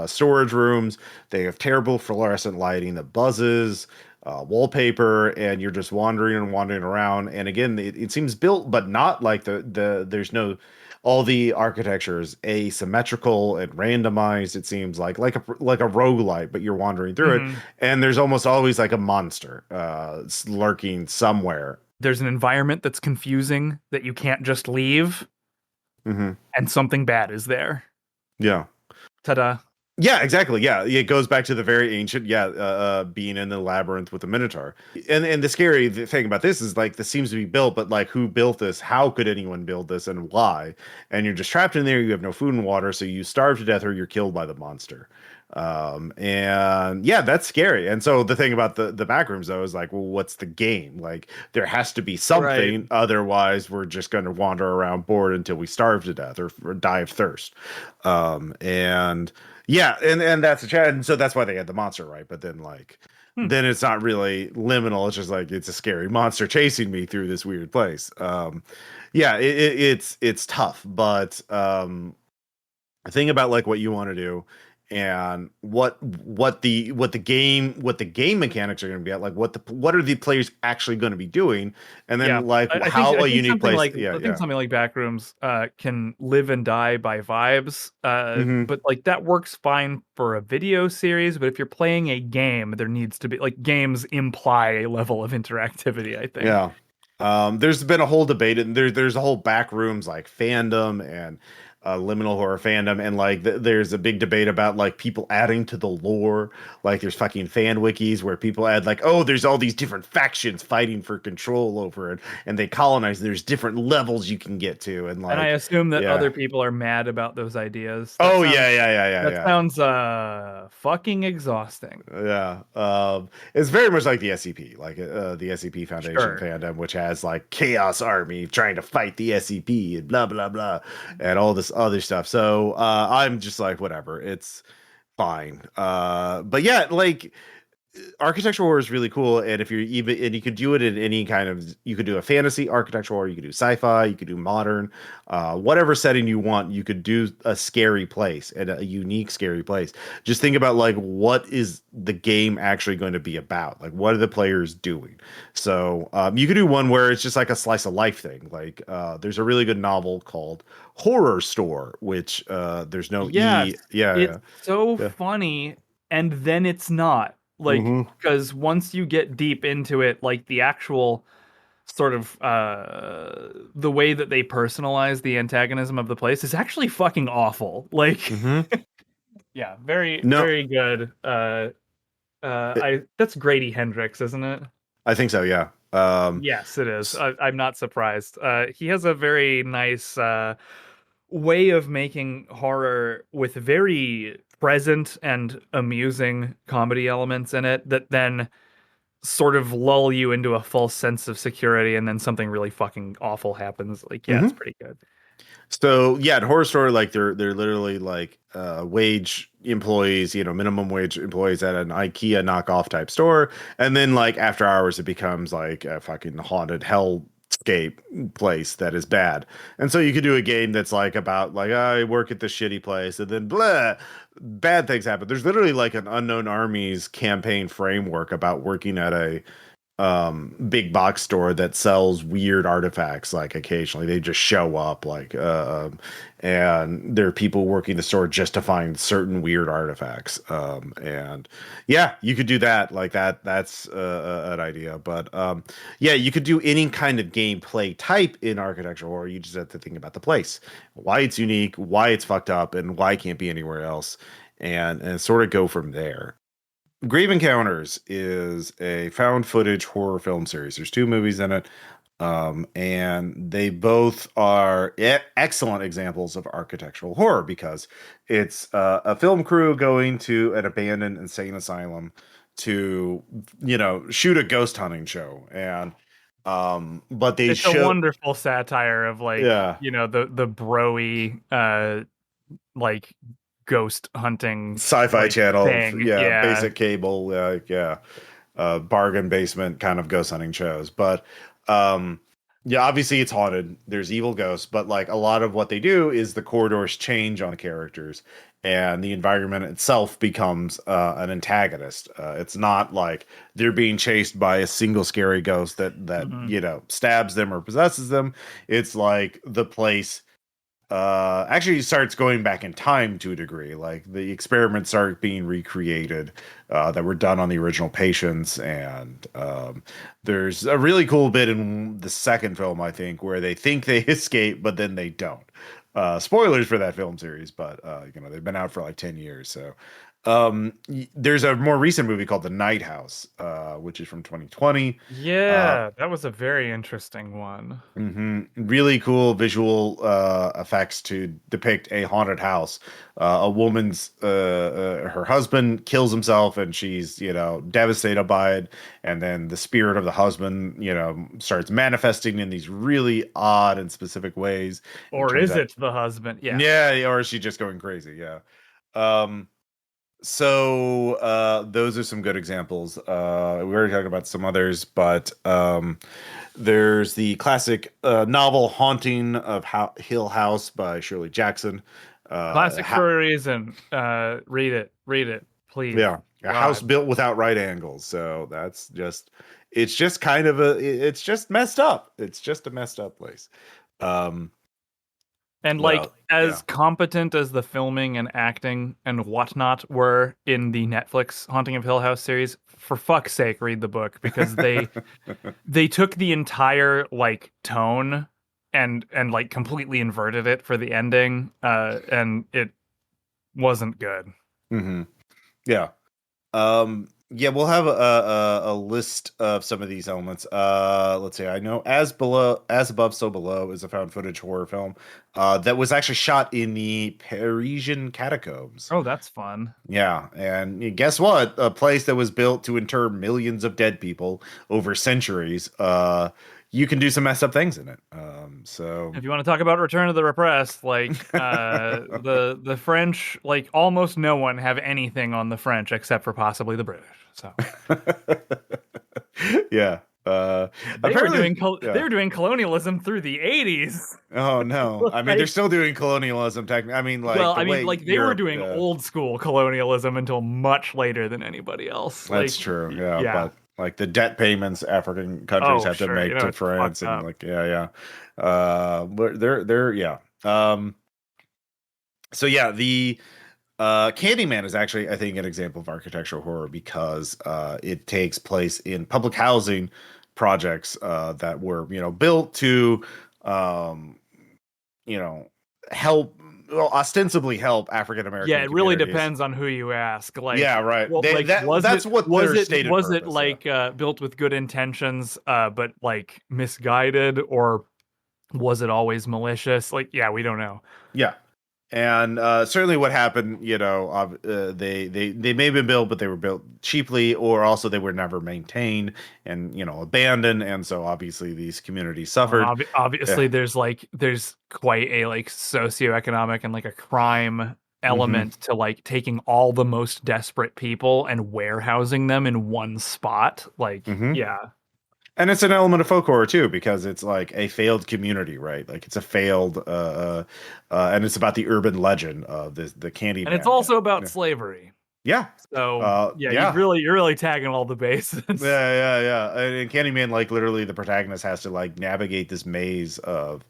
storage rooms. They have terrible fluorescent lighting that buzzes, wallpaper, and you're just wandering and wandering around. And again, it seems built, but not like there's no all the architecture is asymmetrical and randomized. It seems like a roguelite, but you're wandering through it, Hmm. and there's almost always like a monster lurking somewhere. There's an environment that's confusing that you can't just leave, Hmm. and something bad is there. Yeah. Ta-da. Yeah, exactly. Yeah, it goes back to the very ancient, being in the labyrinth with the Minotaur. And the scary thing about this is like this seems to be built, but like who built this? How could anyone build this, and why? And you're just trapped in there. You have no food and water, so you starve to death or you're killed by the monster. And yeah, that's scary. And so the thing about the back rooms though is like, well, what's the game? Like there has to be Right. something, otherwise we're just going to wander around bored until we starve to death or die of thirst. And yeah, and that's a chat, and so that's why they had the monster, right? But then like Hmm. then it's not really liminal. It's just like it's a scary monster chasing me through this weird place. Yeah, it's tough, but the thing about like what you want to do and what the game mechanics are going to be at, like what are the players actually going to be doing, and Yeah, then like I think how I a think unique something place. like Yeah, I think yeah. something like Backrooms can live and die by vibes. Hmm. But like that works fine for a video series. But if you're playing a game, there needs to be like games imply a level of interactivity, I think. Yeah. There's been a whole debate, and there's a whole back rooms like fandom and liminal horror fandom, and like there's a big debate about like people adding to the lore. Like there's fucking fan wikis where people add like, oh, there's all these different factions fighting for control over it, and they colonize. There's different levels you can get to, and And I like, assume that yeah. other people are mad about those ideas. Oh yeah, yeah, yeah, yeah, That yeah. sounds fucking exhausting. Yeah, it's very much like the SCP, like the SCP Foundation Sure. fandom, which has like Chaos Army trying to fight the SCP and blah blah blah, and all this other stuff. So I'm just like, whatever, it's fine. But yeah, like architectural horror is really cool, and if you're even and you could do it in any kind of you could do a fantasy architectural horror, you could do sci-fi, you could do modern, whatever setting you want, you could do a scary place and a unique scary place. Just think about like what is the game actually going to be about, like what are the players doing. So you could do one where it's just like a slice of life thing, like there's a really good novel called Horror Store, which there's no Yes, yeah, it's yeah, so yeah. funny, and then it's not. Like, Hmm. because once you get deep into it, like the actual sort of the way that they personalize the antagonism of the place is actually fucking awful. Like, Hmm. yeah, very, No, very good. I that's Grady Hendrix, isn't it? I think so, yeah. Yes, it is. I'm not surprised. He has a very nice way of making horror with very present and amusing comedy elements in it that then sort of lull you into a false sense of security, and then something really fucking awful happens. Like, yeah, it's hmm pretty good. So yeah, in Horror Story, like they're literally like wage employees, minimum wage employees at an IKEA knockoff type store, and then like after hours, it becomes like a fucking haunted hellscape place that is bad. And so you could do a game that's like about like I work at this shitty place, and then blah, bad things happen. There's literally like an Unknown Armies campaign framework about working at a big box store that sells weird artifacts. Like occasionally they just show up like and there are people working the store just to find certain weird artifacts. And yeah, you could do that, like that's an idea. But yeah, you could do any kind of gameplay type in architecture, or you just have to think about the place, why it's unique, why it's fucked up, and why it can't be anywhere else, and sort of go from there. Grave Encounters is a found footage horror film series. There's two movies in it, and they both are excellent examples of architectural horror because it's a film crew going to an abandoned insane asylum to, shoot a ghost hunting show, and but they It's a show, wonderful satire of like, yeah, the broy like ghost hunting Sci-Fi like Channel, thing. yeah, Yeah. basic cable, yeah, bargain basement kind of ghost hunting shows. But um, yeah, obviously it's haunted. There's evil ghosts, but like a lot of what they do is the corridors change on characters, and the environment itself becomes an antagonist. It's not like they're being chased by a single scary ghost that Hmm. stabs them or possesses them. It's like the place actually starts going back in time to a degree. Like the experiments start being recreated that were done on the original patients, and there's a really cool bit in the second film, I think, where they think they escape, but then they don't. Spoilers for that film series, but they've been out for like 10 years. So there's a more recent movie called The Night House, which is from 2020. Uh, Yeah, that was a very interesting one. Really cool visual effects to depict a haunted house. A woman's her husband kills himself, and she's devastated by it. And then the spirit of the husband starts manifesting in these really odd and specific ways. And it Or turns is out, it the husband? Yeah. yeah, or is she just going crazy? Yeah. Um, so those are some good examples. We already talked about some others, but there's the classic novel Haunting of Hill House by Shirley Jackson. Classic for a reason. Read it. Read it, please. Yeah, a house God. built without right angles. So that's just, it's just kind of it's just messed up. It's just a messed up place. Um, And like well, yeah. as competent as the filming and acting and whatnot were in the Netflix Haunting of Hill House series, for fuck's sake, read the book because they took the entire like tone and like completely inverted it for the ending, and it wasn't good. hmm Yeah. Yeah, we'll have a list of some of these elements. Let's see. I know As Above, So Below is a found footage horror film that was actually shot in the Parisian catacombs. Oh, that's fun. Yeah, and guess what? A place that was built to inter millions of dead people over centuries. You can do some messed up things in it. So If you want to talk about Return of the Repressed, like the French, like almost no one have anything on the French except for possibly the British. So yeah. they were Apparently, doing they yeah. were doing colonialism through the 80s. Oh no. I mean, they're Like, still doing colonialism technically. I mean, like well, the I mean, way like they were Europe doing old school colonialism until much later than anybody else. that's Like, true. Yeah, yeah. but like the debt payments African countries Oh, have to sure. make to It's France fucked and up. like yeah. But they're yeah. So yeah, the Candyman is actually, I think, an example of architectural horror because it takes place in public housing projects that were, built to, um, you know, help, well, ostensibly help African Yeah, American it really communities. depends on who you ask. Yeah, Like, right. well, like That's what their stated was it purpose. Yeah, like built with good intentions, but like misguided, or was it always malicious? Like, yeah, we don't know. yeah. And certainly, what happened, they may have been built, but they were built cheaply, or also they were never maintained and abandoned, and so obviously these communities Well, and suffered. Yeah. obviously there's quite a like socioeconomic and like a crime hmm element to like taking all the most desperate people and warehousing them in one spot. Like, hmm yeah. And it's an element of folk horror too, because it's like a failed community, right? Like it's a failed, and it's about the urban legend of the And it's Candyman. also about Yeah, slavery. yeah, So yeah, yeah. you're really tagging all the bases. Yeah. And in Candyman, like literally, the protagonist has to like navigate this maze of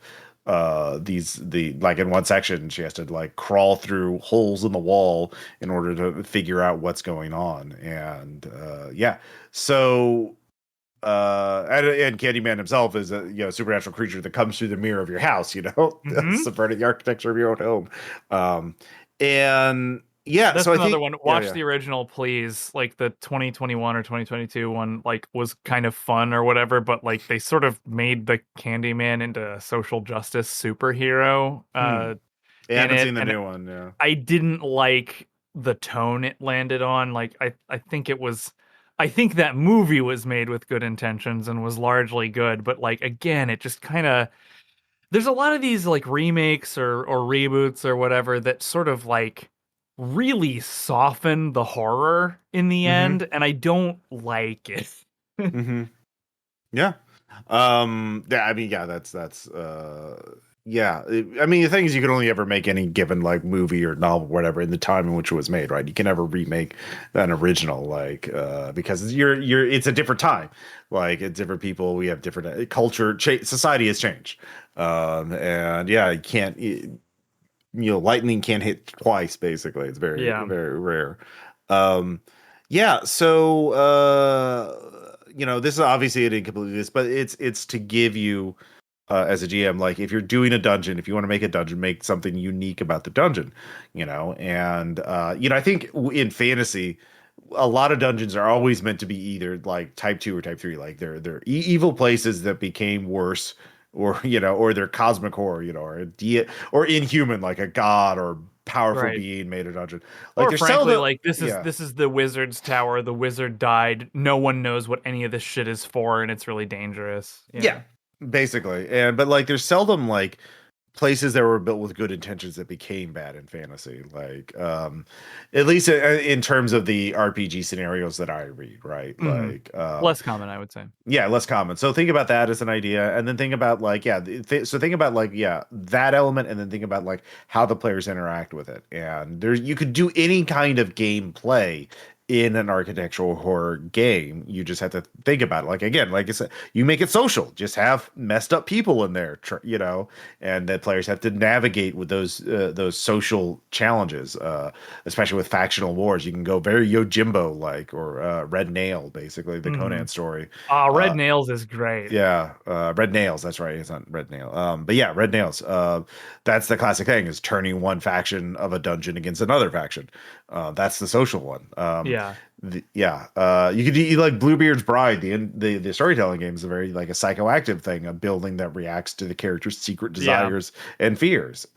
the like in one section she has to like crawl through holes in the wall in order to figure out what's going on, and yeah. So and Candyman himself is a supernatural creature that comes through the mirror of your house, Hmm. subverting the architecture of your own home. And Yeah, That's so I another think one. yeah, Watch yeah. the original, please. Like the 2021 or 2022 one, like was kind of fun or whatever, but like they sort of made the Candyman into a social justice superhero Hmm. Yeah, I in haven't it, seen the and new one. Yeah. I didn't like the tone it landed on. Like I think it was I think that movie was made with good intentions and was largely good, but like again, it just kind of there's a lot of these like remakes or reboots or whatever that sort of like really soften the horror in the Mm-hmm. end, and I don't like it. Mm-hmm. Yeah. Yeah, I mean, yeah, that's yeah. I mean, the thing is you can only ever make any given like movie or novel, whatever, in the time in which it was made, right? You can never remake an original, like because you're it's a different time. Like it's different people, we have different culture, society has changed. And yeah, you can't lightning can't hit twice, basically. It's very, Yeah. very rare. Um, yeah, so this is obviously an incompleteness, but it's to give you as a GM, like if you're doing a dungeon, if you want to make a dungeon, make something unique about the dungeon, and I think in fantasy, a lot of dungeons are always meant to be either like type 2 or type 3, like they're evil places that became worse, or or they're cosmic horror, or or inhuman, like a god or powerful Right. being made a dungeon. Like Or there's frankly, seldom, like this is yeah. this is the wizard's tower. The wizard died. No one knows what any of this shit is for, and it's really dangerous. Yeah, Yeah. basically. And but like there's seldom like places that were built with good intentions that became bad in fantasy, like at least in terms of the RPG scenarios that I read, right? Hmm. Like Less common, I would say. yeah, less common. So think about that as an idea, and then think about like yeah, so think about like yeah, that element, and then think about like how the players interact with it. And there you could do any kind of gameplay in an architectural horror game. You just have to think about it. Like again, like I said, you make it social. Just have messed up people in there, and the players have to navigate with those social challenges. Especially with factional wars, you can go very Yojimbo like, or Red Nail, basically the Hmm. Conan story. Red Nails is great. Yeah, Red Nails. That's right. It's not Red Nail. But yeah, Red Nails. That's the classic thing: is turning one faction of a dungeon against another faction. That's the social one. Yeah. Yeah. You could do like Bluebeard's Bride. The storytelling game is a very like a psychoactive thing, a building that reacts to the character's secret Yeah. desires and fears.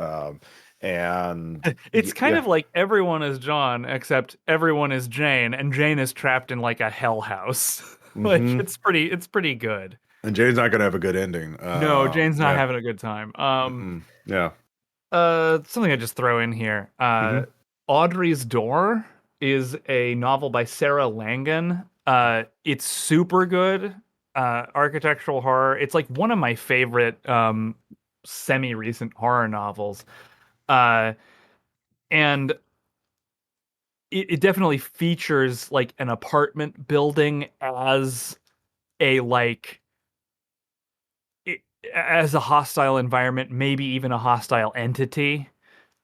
And It's kind yeah. of like everyone is John, except everyone is Jane, and Jane is trapped in like a hell house. Like Hmm. it's pretty good. And Jane's not gonna have a good ending. No, Jane's not Yeah. having a good time. Yeah. Something I just throw in here. Hmm. Audrey's Door is a novel by Sarah Langan. It's super good. Architectural horror. It's like one of my favorite semi-recent horror novels. Uh, and it definitely features like an apartment building as a like it, as a hostile environment, maybe even a hostile entity.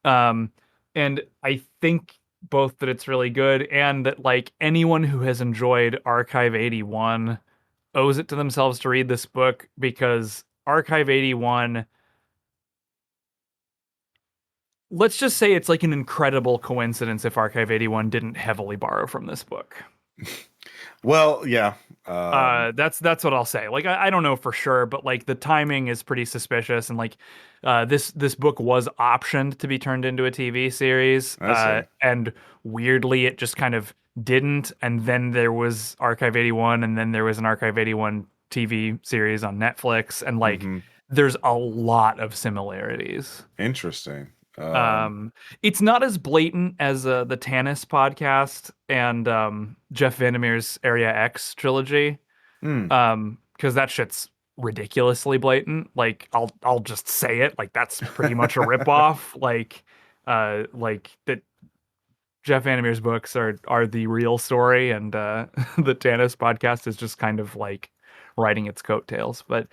Um, and I think both that it's really good and that like anyone who has enjoyed Archive 81 owes it to themselves to read this book, because Archive 81, let's just say it's like an incredible coincidence if Archive 81 didn't heavily borrow from this book. Well, yeah. Um, That's what I'll say. Like I don't know for sure, but like the timing is pretty suspicious, and like this book was optioned to be turned into a TV series, I see. and weirdly it just kind of didn't. And then there was Archive 81, and then there was an Archive 81 TV series on Netflix, and like Hmm. there's a lot of similarities. Interesting. Um, it's not as blatant as the Tanis podcast and Jeff Vandermeer's Area X trilogy, Hmm. because that shit's ridiculously blatant. Like I'll just say it, like that's pretty much a ripoff. Like that Jeff Vandermeer's books are the real story, and the Tanis podcast is just kind of like riding its coattails. But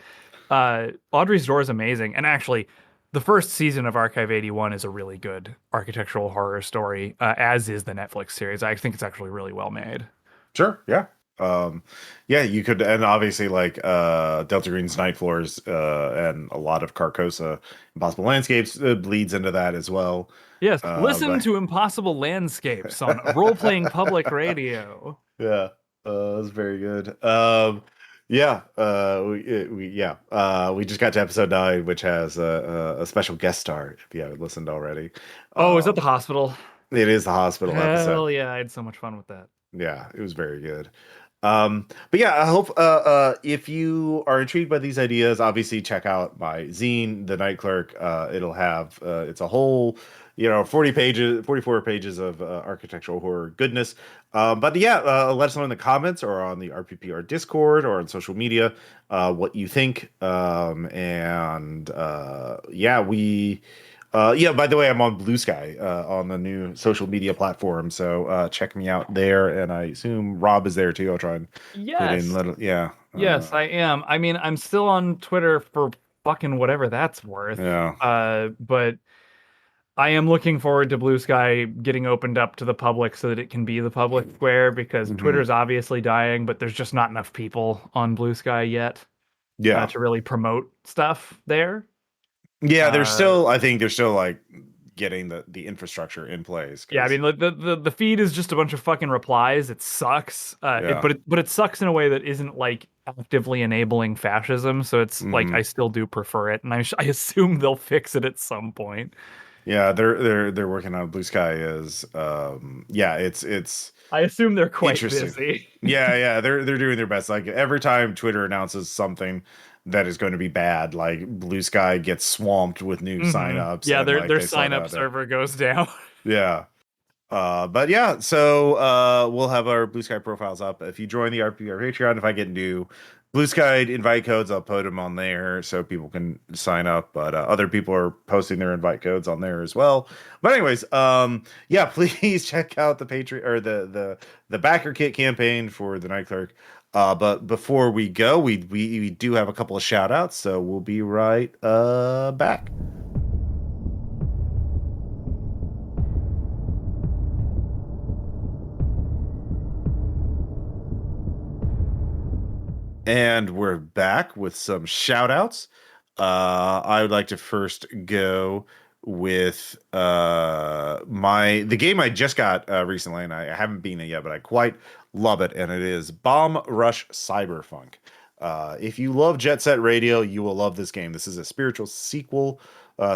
Audrey's Door is amazing, and actually, the first season of Archive 81 is a really good architectural horror story, as is the Netflix series. I think it's actually really well made. Sure. Yeah. Um, yeah, you could, and obviously like Delta Green's Night Floors and a lot of Carcosa Impossible Landscapes bleeds into that as well. Yes, listen But to Impossible Landscapes on role-playing public radio. yeah, that's very good. Yeah, we just got to episode 9, which has a special guest star. If you haven't listened already, Oh, is that the um, hospital? it is the hospital episode. Hell yeah, I had so much fun with that. Yeah, it was very good. But yeah, I hope if you are intrigued by these ideas, obviously check out my zine, The Night Clerk. It'll have it's a whole, 40 pages, 44 pages of architectural horror goodness. But yeah, let us know in the comments or on the RPPR Discord or on social media what you think. And yeah, yeah, by the way, I'm on Blue Sky on the new social media platform, so check me out there. And I assume Rob is there too. I'll try and put in Yes, little, yeah, yes, I am. I mean, I'm still on Twitter for fucking whatever that's worth. yeah, But I am looking forward to Blue Sky getting opened up to the public so that it can be the public square because hmm Twitter's obviously dying, but there's just not enough people on Blue Sky yet yeah, to really promote stuff there. yeah. Uh, I think they're still like getting the infrastructure in place yeah, I because mean the feed is just a bunch of fucking replies. It sucks. yeah, But it sucks in a way that isn't like actively enabling fascism. So it's like I hmm still do prefer it, and I assume they'll fix it at some point. yeah. They're working on Blue Sky is yeah, it's I assume they're quite interesting. busy. Yeah, yeah, they're doing their best. Like every time Twitter announces something that is going to be bad, like Blue Sky gets swamped with new signups Yeah, and like their they saw sign up that. server goes down. Yeah. But yeah, so we'll have our Blue Sky profiles up. If you join the RPR Patreon, if I get new Blue Sky invite codes, I'll put them on there so people can sign up. But other people are posting their invite codes on there as well. But anyways, yeah, please check out the Patreon or the Backerkit campaign for the Night Clerk. But before we go, we do have a couple of shout outs, so we'll be right back. And we're back with some shout outs. I would like to first go with the game I just got recently, and I haven't beaten it yet, but I quite love it, and it is Bomb Rush Cyberpunk. If you love Jet Set Radio, you will love this game. This is a spiritual sequel,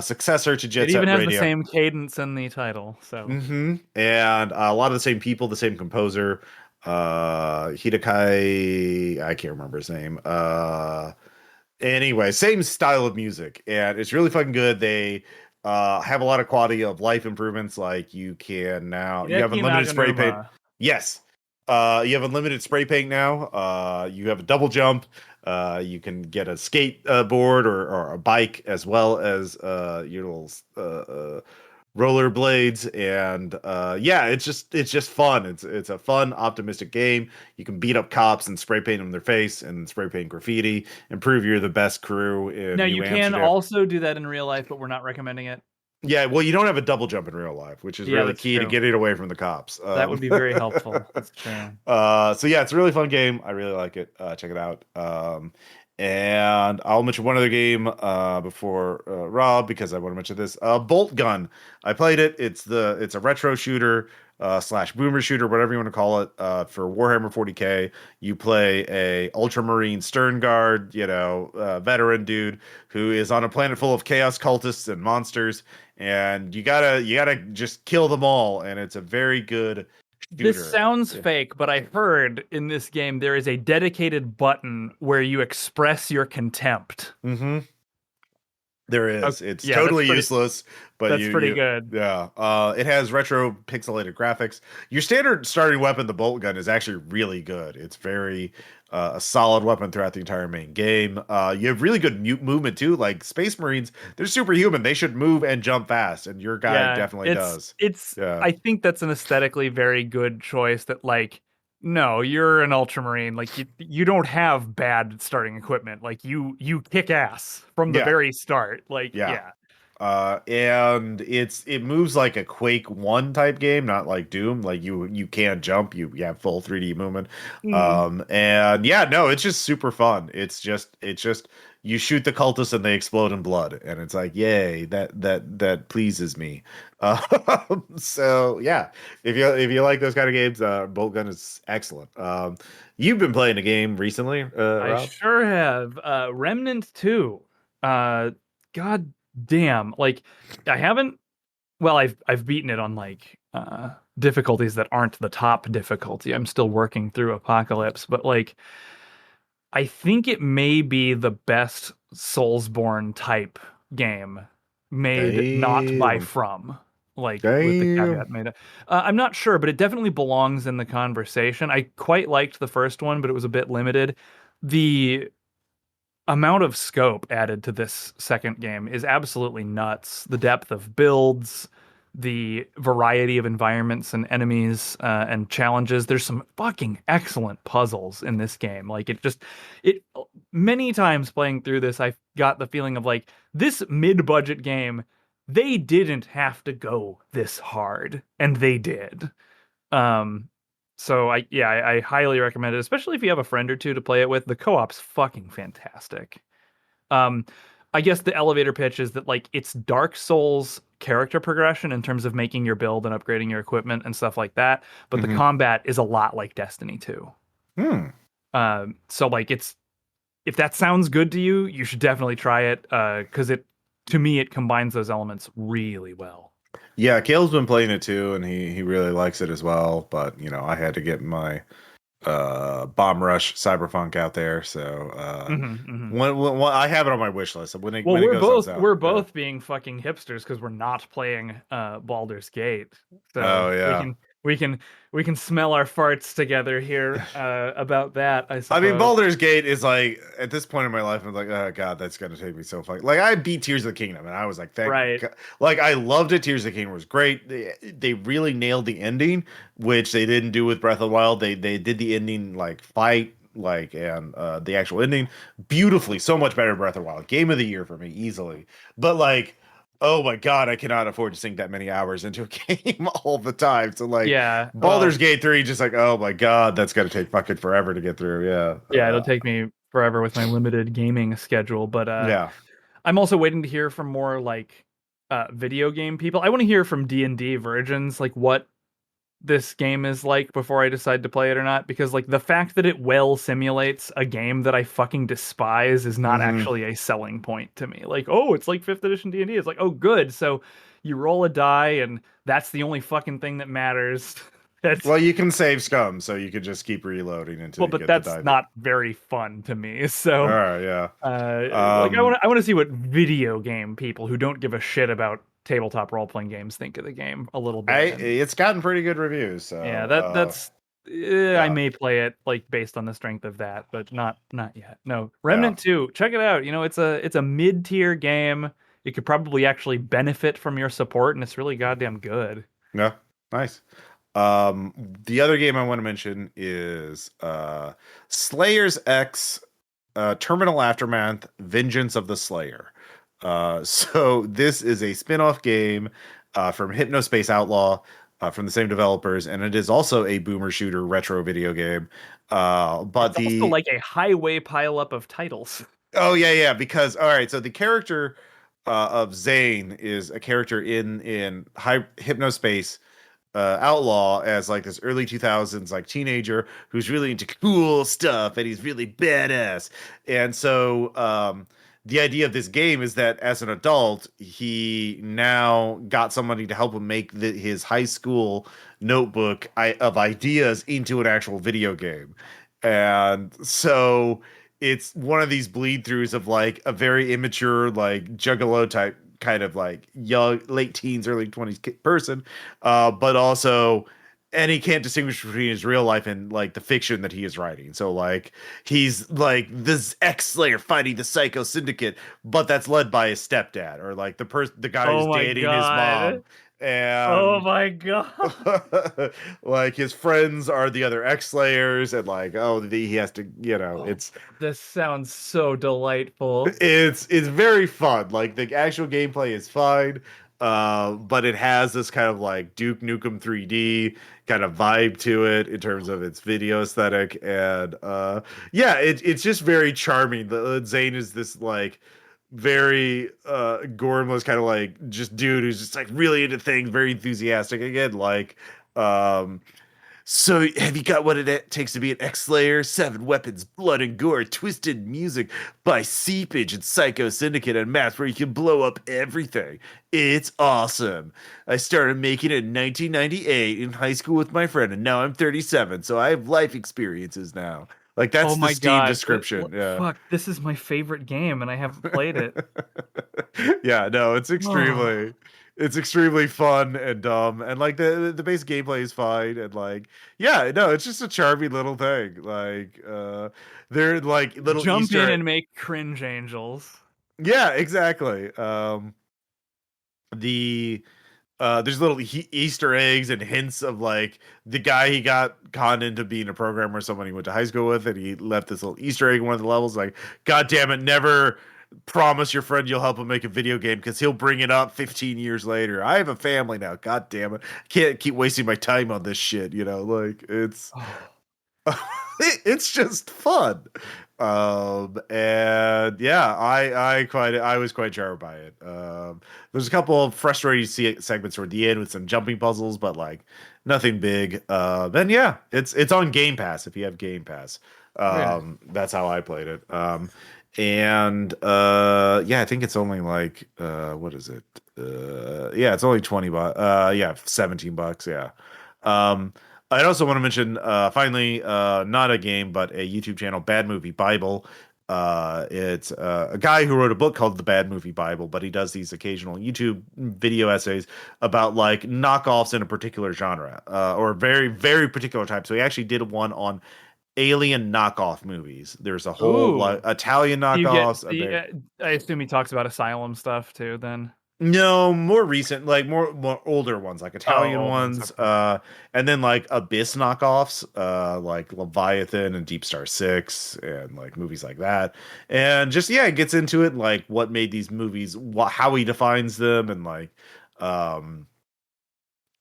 successor to It Jet even Set has the Radio. same cadence in the title. So And a lot of the same people, the same composer. Hidekai, I can't remember his name. Anyway, same style of music, and it's really fucking good. They have a lot of quality of life improvements, like you have Hideki unlimited spray paint. Naganuma. Yes, you have unlimited spray paint now. You have a double jump. You can get a skate board or a bike as well as your little rollerblades, and yeah, it's just fun. It's a fun, optimistic game. You can beat up cops and spray paint them in their face and spray paint graffiti and prove you're the best crew in Now New you can Amsterdam. also do that in real life, but we're not recommending it. Yeah, well, you don't have a double jump in real life, which is Yeah, really that's key to true. getting away from the cops. That would be very helpful. That's true. So yeah, it's a really fun game. I really like it. Check it out. And I'll mention one other game before Rob, because I want to mention this. Bolt Gun. I played it. It's a retro shooter slash boomer shooter, whatever you want to call it. For Warhammer 40K, you play a Ultramarine Stern Guard, veteran dude who is on a planet full of chaos cultists and monsters, and you gotta just kill them all. And it's a very good This shooter. sounds fake, but I heard in this game there is a dedicated button where you express your contempt. Mm-hmm. There Oh, is. It's yeah, totally useless, but that's pretty good. yeah. It has retro pixelated graphics. Your standard starting weapon, the bolt gun, is actually really good. It's very a solid weapon throughout the entire main game. You have really good movement too. Like Space Marines, they're superhuman. They should move and jump fast, and your guy Yeah, definitely does. it's Yeah. I think that's an aesthetically very good choice that like no, you're an ultramarine. Like you don't have bad starting equipment. Like you kick ass from the Yeah. very start. Like Yeah. yeah. And it moves like a Quake 1 type game, not like Doom. Like you can jump, you have full 3D movement. Mm. And yeah, no, it's just super fun. It's just you shoot the cultists and they explode in blood, and it's like, yay, that pleases me. So yeah, if you like those kind of games, Bolt Gun is excellent. You've been playing a game recently, I Rob? sure have. Remnant 2. Uh, God damn. Like, I haven't. Well, I've beaten it on like difficulties that aren't the top difficulty. I'm still working through Apocalypse, but like I think it may be the best Soulsborne type game made not by Damn, From, like with the damn. caveat made. I'm not sure, but it definitely belongs in the conversation. I quite liked the first one, but it was a bit limited. The amount of scope added to this second game is absolutely nuts. The depth of builds, the variety of environments and enemies and challenges. There's some fucking excellent puzzles in this game. Like it many times playing through this, I got the feeling of like this mid-budget game, they didn't have to go this hard, and they did. Um, so I highly recommend it, especially if you have a friend or two to play it with. The co-op's fucking fantastic. Um, I guess the elevator pitch is that like it's Dark Souls character progression in terms of making your build and upgrading your equipment and stuff like that, but the Hmm. combat is a lot like Destiny 2. Hmm. So like it's if that sounds good to you, you should definitely try it because it to me it combines those elements really well. Yeah, Kale's been playing it too, and he really likes it as well. But I had to get my Bomb Rush Cyberpunk out there, so Hmm. when I have it on my wish list. So when it Well, when it we're goes on both sale, we're yeah. both being fucking hipsters because we're not playing Baldur's Gate. So Oh yeah. we can we can smell our farts together here about that, I I mean, suppose. Baldur's Gate is like at this point in my life, I'm like, oh god, that's gonna take me so far. Like I beat Tears of the Kingdom, and I was like, thank Right. God. Like I loved it. Tears of the Kingdom was great. They really nailed the ending, which they didn't do with Breath of the Wild. They did the ending like fight. Like and the actual ending beautifully, so much better than Breath of the Wild. Game of the year for me, easily. But like, oh my god, I cannot afford to sink that many hours into a game all the time. So like, Yeah. Baldur's Well, Gate 3, just like, oh my god, that's gonna take fucking forever to get through. Yeah. yeah, it'll take me forever with my limited gaming schedule, but Yeah. I'm also waiting to hear from more like video game people. I want to hear from D&D virgins like what this game is like before I decide to play it or not, because like the fact that it well simulates a game that I fucking despise is not Hmm. actually a selling point to me. Like, oh, it's like 5th edition D&D. It's like, oh, good. So you roll a die and that's the only fucking thing that matters. That's Well, you can save scum, so you could just keep reloading until well, you but get the that's die. not very fun to me. All So right, yeah. like Um, I want to see what video game people who don't give a shit about tabletop role playing games think of the game a little bit. And it's gotten pretty good reviews, yeah, so that's I yeah, may play it like based on the strength of that, but not yet. No, yeah, Remnant 2, check it out. You know, it's a mid-tier game. It could probably actually benefit from your support, and it's really goddamn good. yeah, nice. The other game I want to mention is Slayer's X Terminal Aftermath Vengeance of the Slayer. So this is a spin-off game from Hypnospace Outlaw from the same developers, and it is also a boomer shooter retro video game. But It's also the like a highway pileup of titles. Oh yeah, yeah. Because all right, so the character of Zane is a character in Hypnospace Outlaw as like this early 2000s like teenager who's really into cool stuff and he's really badass. And so the idea of this game is that as an adult, he now got somebody to help him make his high school notebook of ideas into an actual video game. And so it's one of these bleed throughs of like a very immature, like juggalo type kind of like young, late teens, early 20s person, but also, and he can't distinguish between his real life and like the fiction that he is writing. So like he's like this ex-slayer fighting the psycho syndicate, but that's led by his stepdad or like the guy who's Oh my dating his mom. god. Oh and my god. like his friends are the other X Slayers, and like he has to, Oh, it's this sounds so delightful. it's very fun. Like the actual gameplay is fine, but it has this kind of like Duke Nukem 3D kind of vibe to it in terms of its video aesthetic, and yeah, it's just very charming. Zane is this like very gormless kind of like just dude who's just like really into things, very enthusiastic. Again, like um so, have you got what it takes to be an X-Slayer? Seven weapons, blood and gore, twisted music by Seepage and Psycho Syndicate, and maps where you can blow up everything. It's awesome. I started making it in 1998 in high school with my friend, and now I'm 37, so I have life experiences now. Like, Oh that's the my Steam god. description. Yeah. Fuck, this is my favorite game and I haven't played it. Yeah, no, Oh, it's extremely fun and dumb, and like the base gameplay is fine, and like yeah, no, it's just a charming little thing. Like they're like little jump Easter in egg. and make cringe angels. Yeah, exactly. The there's little Easter eggs and hints of like the guy he got conned into being a programmer, someone he went to high school with, and he left this little Easter egg in one of the levels. Like, God damn it, never promise your friend you'll help him make a video game because he'll bring it up 15 years later. I have a family now. God damn it, can't keep wasting my time on this shit. Like it's Oh, it's just fun. And yeah, I was quite charmed by it. There's a couple of frustrating segments toward the end with some jumping puzzles, but like nothing big. And yeah, it's on Game Pass if you have Game Pass. very nice. That's how I played it. And yeah, I think it's only like what is it? Yeah, it's only 20 bucks. Yeah, $17. Yeah. Um, I also want to mention, finally, not a game, but a YouTube channel, Bad Movie Bible. It's a guy who wrote a book called The Bad Movie Bible, but he does these occasional YouTube video essays about like knockoffs in a particular genre, or a very, very particular type. So he actually did one on alien knockoff movies. There's a whole like Ooh. Italian Do you get knockoffs. the I assume he talks about Asylum stuff too then. No, more recent, like more older ones, like Oh, Italian old ones. ones, Okay. and then like Abyss knockoffs, like Leviathan and Deep Star Six, and like movies like that. And just yeah, it gets into it, like what made these movies, how he defines them, and like, um,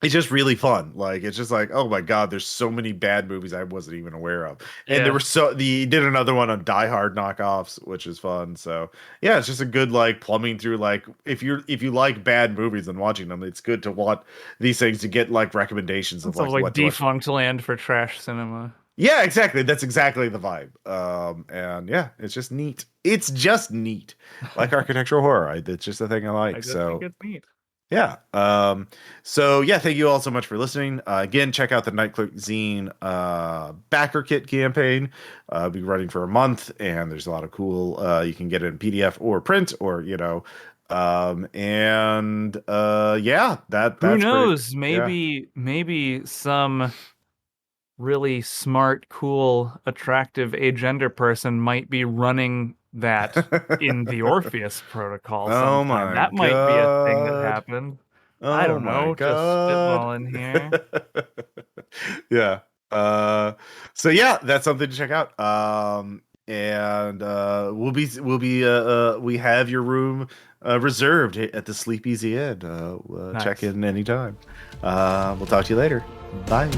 it's just really fun. Like it's just like, oh my God, there's so many bad movies I wasn't even aware of. And there Yeah. were he did another one on Die Hard knockoffs, which is fun. So yeah, it's just a good like plumbing through like if you like bad movies and watching them, it's good to watch these things to get like recommendations of It's sort like of like what to watch. defunct land for trash cinema. Yeah, exactly. That's exactly the vibe. And yeah, it's just neat. It's just neat. Like architectural horror. It's just a thing I I like. just think So it's neat. yeah. So yeah, thank you all so much for listening. Again, check out the Night Clerk Zine Backerkit campaign. Be running for a month, and there's a lot of cool you can get it in PDF or print or and yeah, Who that's pretty knows? yeah. Maybe some really smart, cool, attractive agender person might be running that in the Orpheus protocol Oh sometime. my That might be a thing that God. happened. I Oh don't my know, just God. spitballing here. Yeah. Uh so yeah, that's something to check out. And we have your room reserved at the Sleepy Inn. Check Nice. in anytime. We'll talk to you later. Bye.